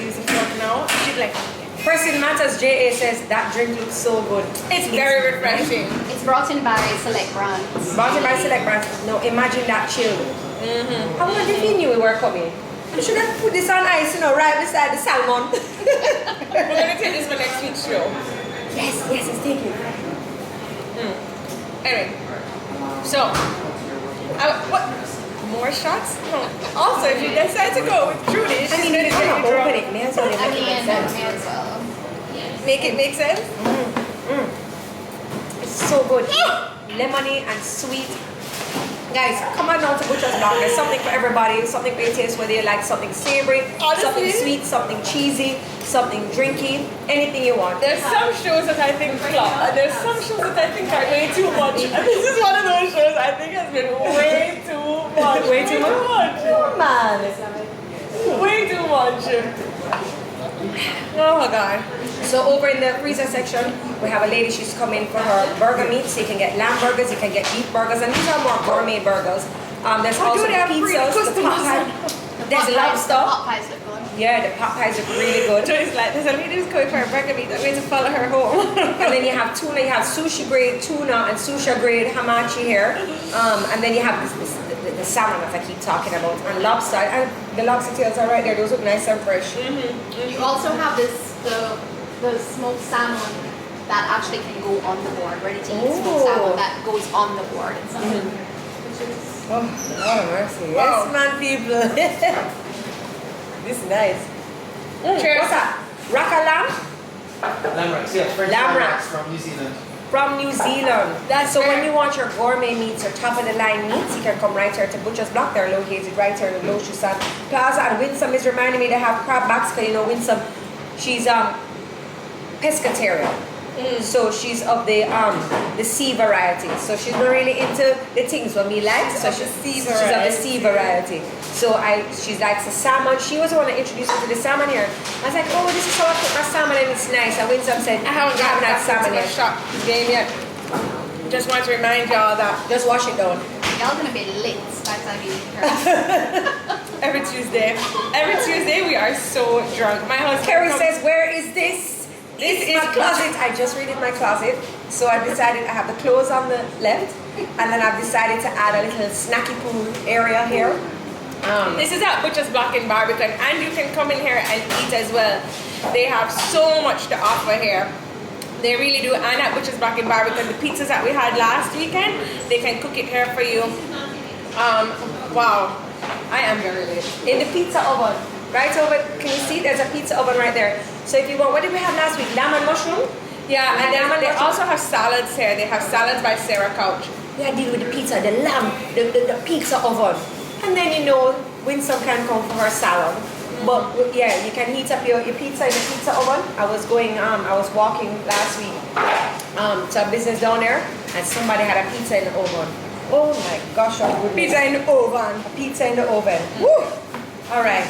use the fork now. She'd be like, Pressing Matters JA says that drink looks so good. it's very refreshing. It's brought in by Select Brands. Brought in by Select Brands. Now imagine that chill. I wonder if he knew we were coming. You should have put this on ice, you know, right beside the salmon. We're gonna take this for next week's show. Yes, it's taken. Anyway, so what? More shots? No. Also, if you decide to go with Trudy, she's I mean, gonna you're get gonna you drunk. open it. May as well I make it mean, make sense. may as well. Make it make sense? It's So good. Lemony and sweet. Guys, come on down to Burtchers Block. There's something for everybody. Something for your taste, whether you like something savory, something sweet, something cheesy, something drinky, anything you want. There's some shows that I think flop, and there's some shows that I think are way too much. And this is one of those shows I think has been way too much. Way too much? Oh, man. Way too much. Oh my god. So over in the freezer section, we have a lady, she's coming for her burger meat. So you can get lamb burgers, you can get beef burgers, and these are more gourmet burgers. There's also the pizzas, the pot pie. There's lobster. Pot pies look good. Yeah, the pot pies look really good. Jodi's like, there's a lady who's going for a burger meat. I'm going to follow her home. And then you have tuna, you have sushi grade tuna and sushi grade hamachi here. And then you have the salmon that I keep talking about, and lobster. And the lobster tails are right there, those look nice and fresh. You also have the smoked salmon that actually can go on the board, ready to eat smoked salmon that goes on the board and stuff. Which is Oh, mercy. Wow. Yes, man, people. This is nice. Cheers. What's that? Raka lamb? Lamb racks, yeah, French Lamb lamb racks. racks from New Zealand. From New Zealand. So when you want your gourmet meats or top of the line meats, you can come right here to Burtchers Block. They're located right here in the Lochusan Plaza. And Winsome is reminding me they have crab backs, because you know Winsome, she's pescatarian. So she's of the sea variety. So she's not really into the things what we like. So she's of the sea variety. So she likes the salmon. She was the one that introduced me to the salmon here. I was like, oh, this is how I cook my salmon and it's nice. And Winsome said, I haven't had salmon yet. yet. Shop game yet. Just want to remind y'all that Just wash it down. y'all gonna be lit by the time you eat her. every Tuesday we are so drunk. My husband Carrie comes- says, where is this? This It's my is closet. I just redid my closet. So I decided I have the clothes on the left. And then I've decided to add a little snacky pool area here. This is at Burtchers Block in Barbican, and you can come in here and eat as well. They have so much to offer here. They really do. And at Burtchers Block in Barbican, the pizzas that we had last weekend, they can cook it here for you. Wow, I am very late. In the pizza oven. Right over, can you see? There's a pizza oven right there. So if you want, what did we have last week? Lamb and mushroom? Yeah, and Lamb and they mushroom. also have salads here. They have salads by Sarah Couch. Yeah, deal with the pizza, the lamb, the pizza oven. And then you know, Winsome can come for her salad. But yeah, you can heat up your pizza in the pizza oven. I was walking last week to a business down there, and somebody had a pizza in the oven. Oh my gosh, oh goodness. Pizza in the oven. A pizza in the oven. Woo! All right.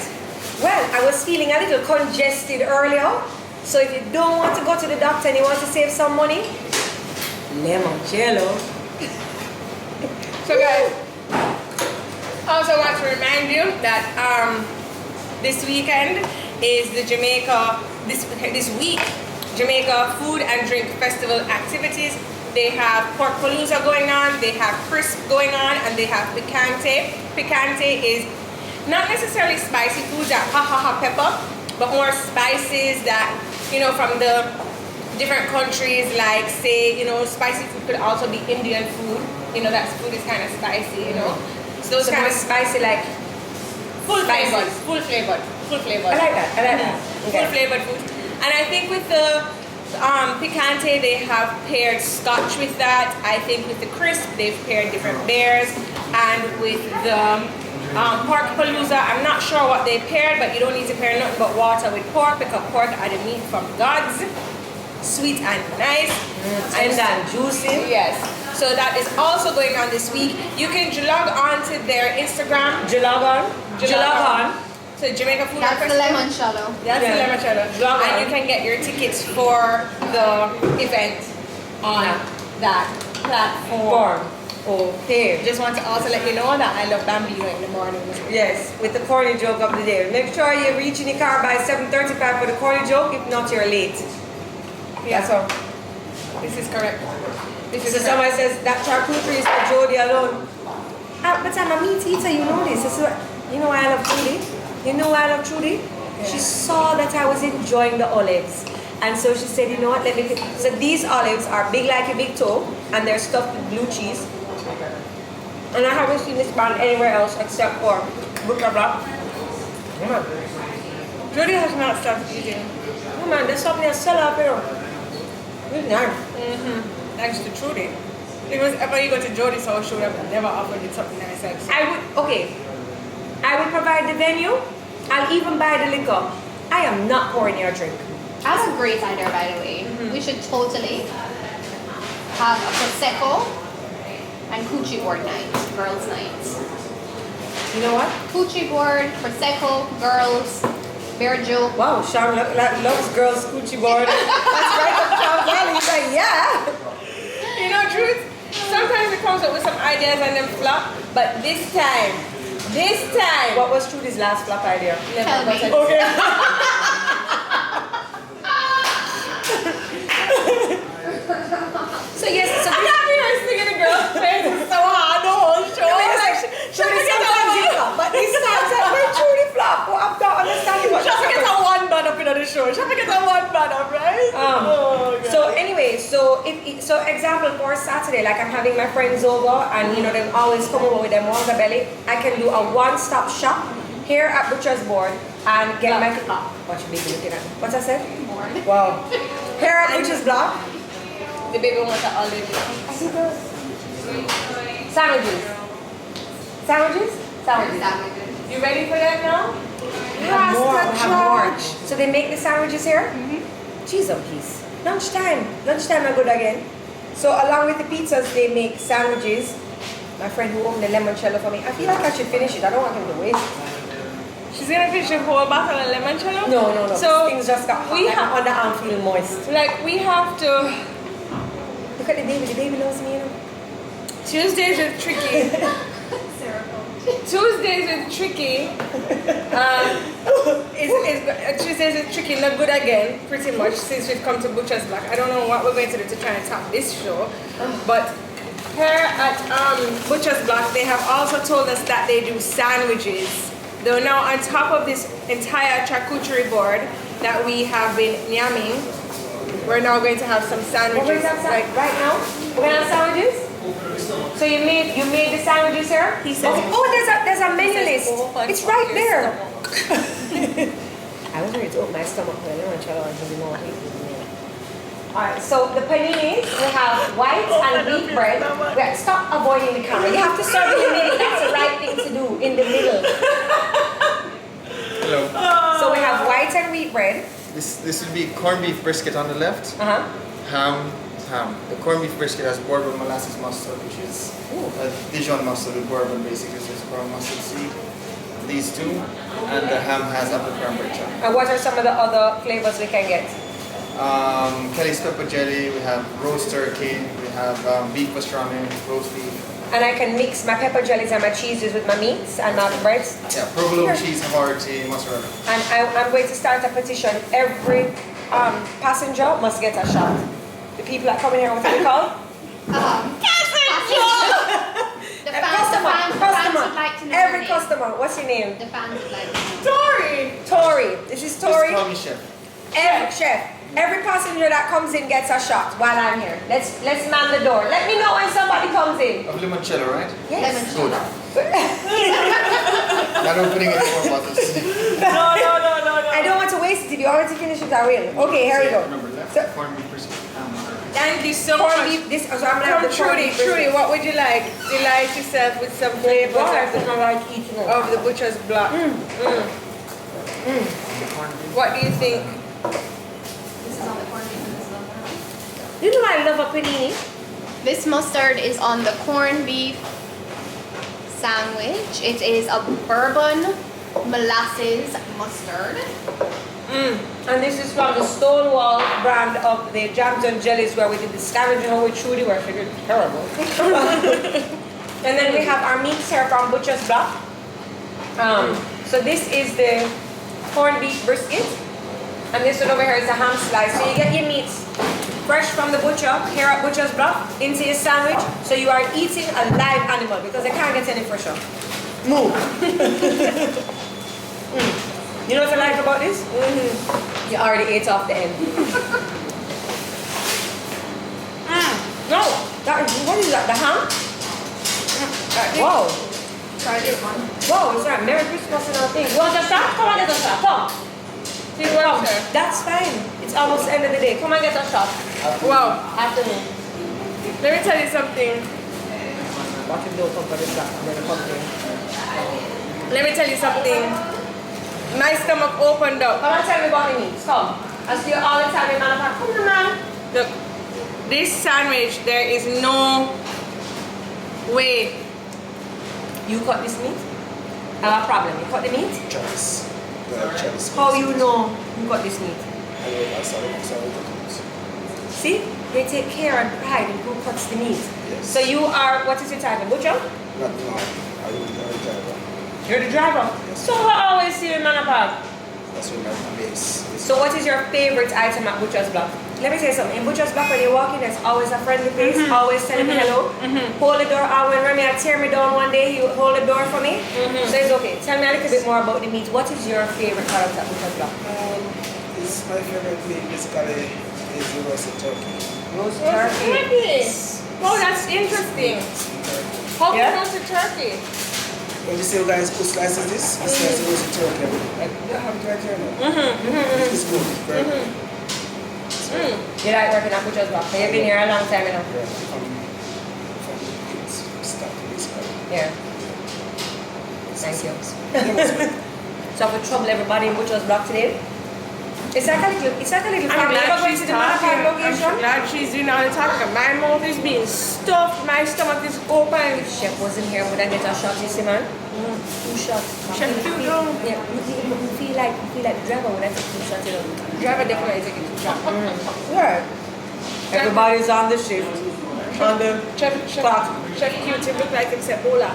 Well, I was feeling a little congested earlier. So if you don't want to go to the doctor and you want to save some money, limoncello. So guys, I also want to remind you that this weekend is the this week Jamaica Food and Drink Festival activities. They have pork palooza going on, they have crisp going on, and they have picante. Picante is not necessarily spicy foods that ha pepper, but more spices that, you know, from the different countries, like say, you know, spicy food could also be Indian food. You know, that food is kind of spicy, you know. So those kind of spicy, like full spices. flavored. I like that. Okay. Full flavored food. And I think with the picante, they have paired scotch with that. I think with the crisp, they've paired different beers. And with the pork palooza, I'm not sure what they paired, but you don't need to pair nothing but water with pork, because pork are the meat from gods. Sweet and nice. And juicy. Yes. So that is also going on this week. You can log on to their Instagram. Log on. So Jamaica Food That's the Festival. limoncello. That's the limoncello. And you can get your tickets for the event on that platform. Okay. Just want to also let you know that I love Bambino in the morning. Yes, with the corny joke of the day. Make sure you reach in the car by 7:35 for the corny joke. If not, you're late. Yeah. That's all. This is correct. This So is somebody says that charcuterie is for Jodi alone. But I'm a meat eater, you know this. You know why I love Trudi? You know why I love Trudi? Yeah. She saw that I was enjoying the olives. And so she said, you know what, let me... So these olives are big like a big toe, and they're stuffed with blue cheese. And I haven't seen this brand anywhere else except for Burtchers Block. Jodi has not stopped eating. Oh man, there's something that sell up here. Really nice. thanks to Trudi. If it was ever you go to Jodi's house, she would have never offered you something nice like so. I would provide the venue. I'll even buy the liquor. I am not pouring your drink. That's a great idea, by the way. We should totally have a prosecco and coochie board night, girls' night. You know what? Coochie board, prosecco, girls, bear joke. Wow, Sean loves girls' coochie board. That's right up Sean Valley. He's like, yeah. You know, truth, sometimes it comes up with some ideas and then flop, but this time, What was Trudy's last flop idea? Tell me. Okay. So yes, so I'm not here singing the girl's face. It's so hard the whole show. Trudy sometimes you know, but this time said, when Trudy flop, well, I'm not understanding what She have to get a one band up in the show. She have to get a one band up, right? Oh, God. So anyway, so example for Saturday, like I'm having my friends over and you know they always come over with them wanga belly. I can do a one-stop shop here at Burtchers Board and get my what you baby looking at? What I said? Wow. Here at Burtchers Block. The baby wants an olive. Sandwiches. You ready for that now? We have more. So they make the sandwiches here? Cheese on piece. Lunchtime are good again. So along with the pizzas, they make sandwiches. My friend who owned the limoncello for me, I feel like I should finish it. I don't want him to waste it. She's gonna finish a whole bottle of limoncello? No. So things just got hot. we Like have my underarm feeling moist. like we have to. Look at the baby. The baby loves me, you know. Tuesdays are tricky. Tuesdays is tricky. Tuesdays is tricky, not good again, pretty much, since we've come to Burtchers Block. I don't know what we're going to do to try and top this show, but here at Burtchers Block, they have also told us that they do sandwiches. They're now on top of this entire charcuterie board that we have been yamming. We're now going to have some sandwiches. We're going to have right now? We're going to have sandwiches? So you made the sandwiches here? He says, there's a menu list. It's right there. I was ready to open my stomach when I went to more. Alright, so the paninis, we have white and wheat bread. Stop avoiding the camera. You have to serve in the middle. That's the right thing to do, in the middle. Hello. So we have white and wheat bread. This would be corned beef brisket on the left. Ham. The corned beef brisket has bourbon molasses mustard, which is a Dijon mustard with bourbon basically, so it's brown mustard seed. These two, and the ham has apple cranberry chutney. And what are some of the other flavors we can get? Kelly's pepper jelly, we have roast turkey, we have beef pastrami, roast beef. And I can mix my pepper jellies and my cheeses with my meats and my breads. Yeah, provolone cheese, Havarti, mozzarella. And I'm going to start a petition. Every passenger must get a shot. The people that come in here, what are they called? The fans would like to know Every your name. customer. What's your name? The fans would like to know. Tori. This is Tori. Just call me chef. Every passenger that comes in gets a shot while I'm here. Let's man the door. Let me know when somebody comes in. Of limoncello, right? Yes. Good. Not opening any more bottles. No. I don't want to waste it. If you want to finish it, I will. Okay, here we go. Remember, left, So- corned beef brisket. Thank you so Corned much. beef. This. So I'm gonna have Come, the corned beef Trudy, brisket. what would you like? Delight yourself with some flavors Why? of the, I like eating it. of the Burtchers Block. What do you think? This is on the corned beef and this is on the ham. You know I love a panini. This mustard is on the corned beef sandwich. It is a bourbon molasses mustard. And this is from the Stonewall brand of the jams and jellies where we did the scavenging home with Trudi where she did terrible. And then we have our meats here from Burtchers Block. So this is the corned beef brisket. And this one over here is the ham slice. So you get your meats fresh from the butcher here at Burtchers Block into your sandwich. So you are eating a live animal because they can't get any fresher. Move. You know what I like about this? You already ate off the end. No, what is that? The ham? Whoa. Try this one. Whoa, it's like Merry Christmas and all things. You want a shot? Come on, get a shot. Come. Come. That's fine. It's almost the end of the day. Come on, get a shot. Wow. Afternoon. Let me tell you something. What if don't come for this black? I'm gonna come here. Let me tell you something. My stomach opened up. Come and tell me about the meat. Come. I see you all the time, man. Come on, man. Look, this sandwich, there is no way. You cut this meat? I have a problem. You cut the meat? Choice. How you know you got this meat? Sorry. See? They take care and pride in who cuts the meat. Yes. So you are, what is your title? Butcher? Not now. I will be the driver. You're the driver? Yes. So I always see you in Manapag. That's where my base is. So what is your favorite item at Burtchers Block? Let me tell you something. In Burtchers Block, when you walk in, there's always a friendly face, always telling me hello. Hold the door. When Remy had tear me down one day, he would hold the door for me. So it's okay. Tell me a little bit more about the meat. What is your favorite product at Burtchers Block? It's my favorite meat basically is the roasted turkey. Roast turkey. Oh, that's interesting. How can you roast a turkey? When you see you guys who slices this, he slices the roasted turkey. Like, you have it right here now. It's good. Very good. You like working at Burtchers Block? You've been here a long time now. Yeah, from kids start to this part. Yeah. Thank you. So we trouble everybody in Burtchers Block today. It's like a little family. I'm Ever glad going she's to the Manapag talking. location? I'm glad she's doing all the talking. My mouth is being stuffed. My stomach is open. Chef wasn't here, would I get a shot, you see, man? 2 shots. Chef, you know. Yeah, you feel like the driver when I take 2 shots, you know. Driver definitely taking 2 shots. Yeah. Everybody's on the shift. On the Chef Q-tip look like it's Ebola.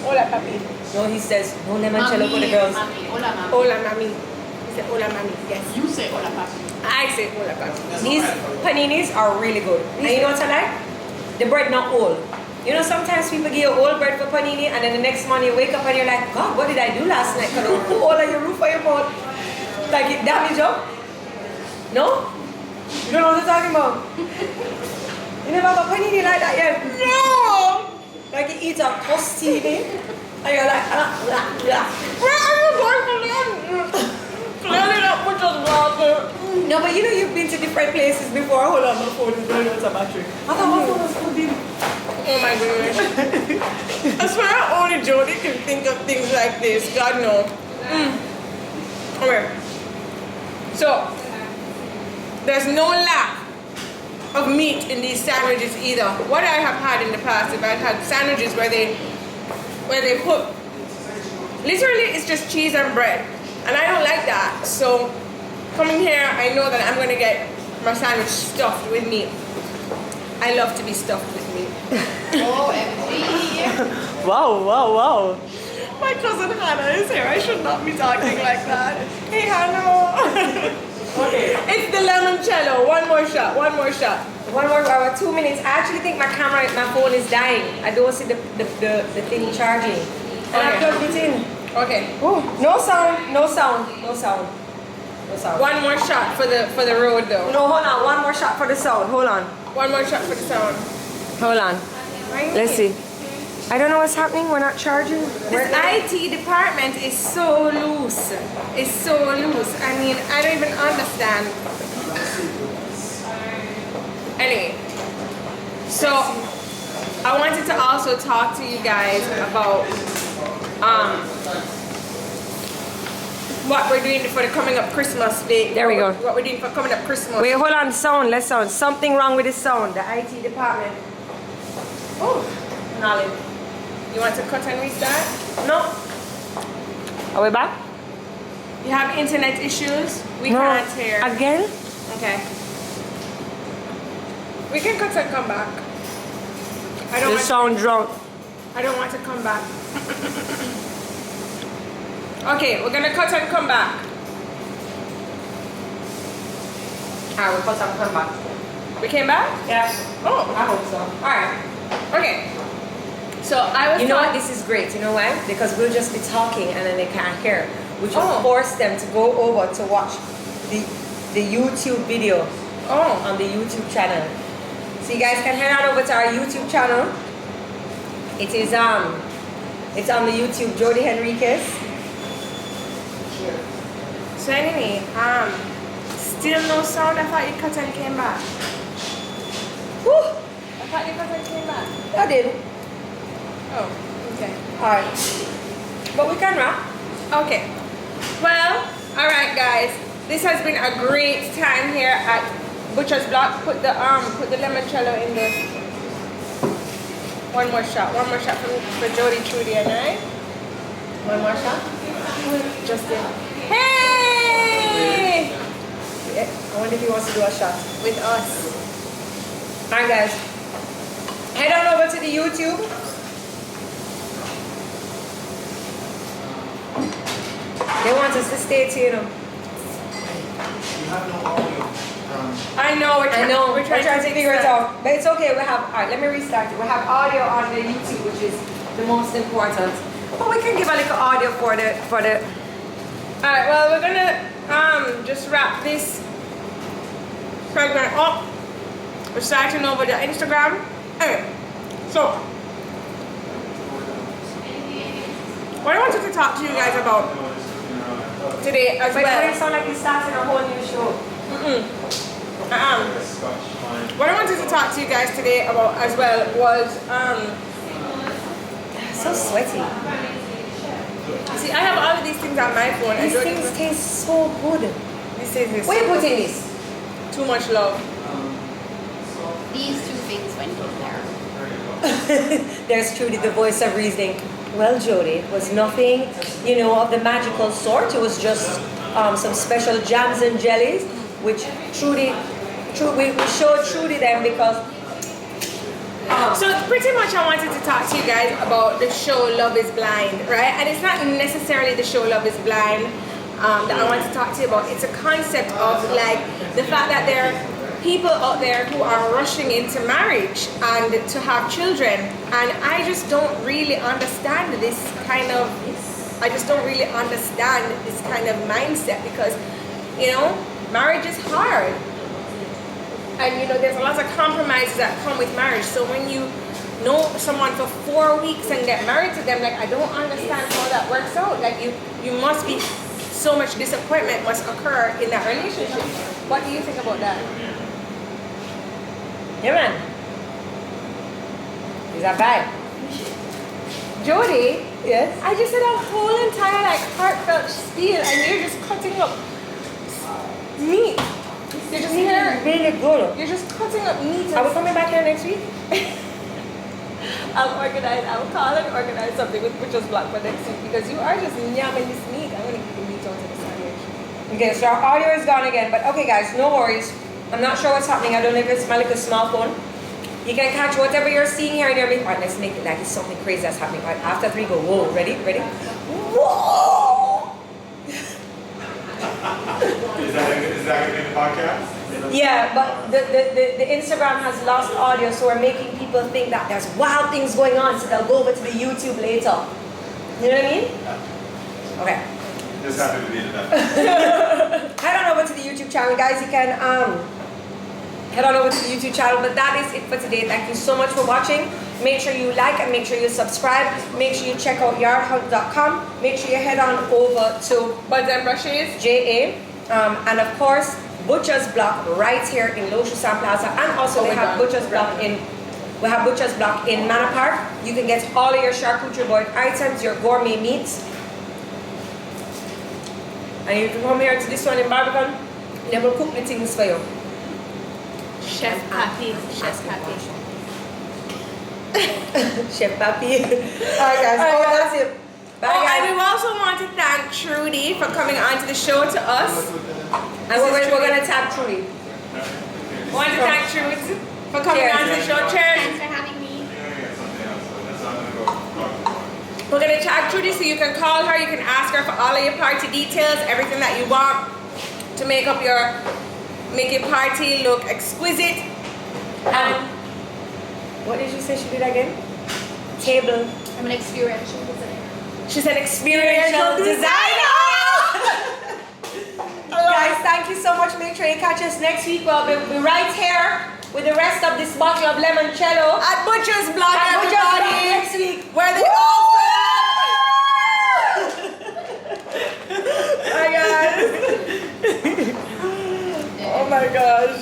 Hola, papi. no, he says, no limoncello for the girls. Mami, hola, mami. Hola, mami. He said, hola, mami. Yes. You say hola, papi. I say hola, papi. These paninis are really good. And you know what I like? The bread not old. You know, sometimes people give you old bread for panini and then the next morning you wake up and you're like, God, what did I do last night? Because the hole in your roof of your mouth. Like it damaged up. No? You don't know what I'm talking about? You never have a panini like that yet? No! Like you eat a costini and you're like, Where are you going for lunch? Clearly not Burtchers Block. No, but you know you've been to different places before. Hold on, my phone is going on some battery. I thought my phone was plugged in. Oh my goodness. I swear only Jodi can think of things like this. God no. Okay. So, there's no lack of meat in these sandwiches either. What I have had in the past, if I've had sandwiches where they put, literally it's just cheese and bread. And I don't like that. So, coming here, I know that I'm going to get my sandwich stuffed with meat. I love to be stuffed with meat. OMG. Wow. My cousin Hannah is here. I should not be talking like that. Hey, Hannah. Okay. It's the limoncello. One more shot. One more hour, 2 minutes. I actually think my phone is dying. I don't see the thing charging. And I plugged it in. Okay. Ooh, no sound. One more shot for the road though. No, hold on. One more shot for the sound. Hold on. One more shot for the sound. Hold on. Let's see. I don't know what's happening. We're not charging. This IT department is so loose. It's so loose. I mean, I don't even understand. Anyway, so I wanted to also talk to you guys about what we're doing for the coming up Christmas day. There we go. What we're doing for coming up Christmas. Wait, hold on. Sound. Let's sound. Something wrong with the sound. The IT department. Oh, knowledge. You want to cut and restart? No. Are we back? You have internet issues? We No. can't hear. Again? Okay. We can cut and come back. The sound drunk. I don't want to come back. Okay, we're gonna cut and come back. Alright, we'll cut and come back. We came back? Yeah. Oh, I hope so. Alright. okay. So I was You know what? talking- This is great. You know why? Because we'll just be talking and then they can't hear. Which will Oh. force them to go over to watch the YouTube video Oh, on the YouTube channel. So you guys can head on over to our YouTube channel. It is it's on the YouTube Jodi Henriquez. so anyway, still no sound. I thought you cut and came back. Whew. thought you guys came back. I did. Oh, okay. Alright. But we can wrap. Okay. Well, alright guys. This has been a great time here at Burtchers Block. Put the limoncello in the one more shot for Jodi, Trudi, and I. One more shot? Justin. Hey! Yeah, I wonder if he wants to do a shot. With us. Alright guys. Head on over to the YouTube. They want us to stay tuned. You have no audio. I know, we're trying to figure it out. But it's okay, alright, let me restart it. We have audio on the YouTube, which is the most important. But we can give a little audio for the Alright, well we're gonna just wrap this segment up. We're starting over the Instagram. Anyway, so what I wanted to talk to you guys about today as But well. it sound like you're starting a whole new show. What I wanted to talk to you guys today about as well was So sweaty. see, I have all of these things on my phone. These things taste so good. This is Where you putting this? too much love. These two things went in there. There's Trudi, the voice of reasoning. Well, Jodi, it was nothing, of the magical sort. It was just some special jams and jellies, which we showed Trudi them because. So pretty much I wanted to talk to you guys about the show Love is Blind, right? And it's not necessarily the show Love is Blind that I want to talk to you about. It's a concept of like the fact that there are people out there who are rushing into marriage and to have children, and I just don't really understand this kind of mindset because marriage is hard, and there's a lot of compromises that come with marriage. So when you know someone for 4 weeks and get married to them, like, I don't understand how that works out. Like, you must be, so much disappointment must occur in that relationship. What do you think about that? Yeah, man. Is that bad? Jodi, Yes. I just said a whole entire heartfelt spiel, and you're just cutting up meat. You're just here. Really good. You're just cutting up meat. Are we coming back here next week? I'll call and organize something with Burtchers Block for next week because you are just yamming this meat. I'm gonna keep the meat out of the sandwich. Okay, so our audio is gone again, but okay, guys, no worries. I'm not sure what's happening. I don't know if it's my little small phone. You can catch whatever you're seeing here in your video. Alright, let's make it like it's something crazy that's happening. Alright, after 3, go. Whoa, ready? Whoa! Is that going to be the podcast? Yeah, but the Instagram has lost audio, so we're making people think that there's wild things going on, so they'll go over to the YouTube later. You know what I mean? Okay. Just happy to be in that. Head on over to the YouTube channel, guys. You can head on over to the YouTube channel. But that is it for today. Thank you so much for watching. Make sure you like and make sure you subscribe. Make sure you check out yardhunt.com. Make sure you head on over to Buds and Brushes. JA. And of course, Burtchers Block right here in Loshusan Plaza. And also we have Burtchers Block in Manor Park. You can get all of your charcuterie board items, your gourmet meats. And you can come here to this one in Barbican. They will cook the things for you. Chef Papi. Chef Papi. Chef Papi. Alright guys, that's it. Bye guys. And we also want to thank Trudi for coming onto the show to us. And we're going to tap Trudi. We want to thank Trudi for coming onto the show. Cheers. Thanks for having me. We're going to tag Trudi so you can call her, you can ask her for all of your party details, everything that you want to make your party look exquisite. What did you say she did again? Table. I'm an experiential designer. She's an experiential designer. Guys, thank you so much. Make sure you catch us next week. We'll be right here with the rest of this bottle of limoncello At Burtchers Block, everybody. next week. Where they all Hi guys. Oh my gosh.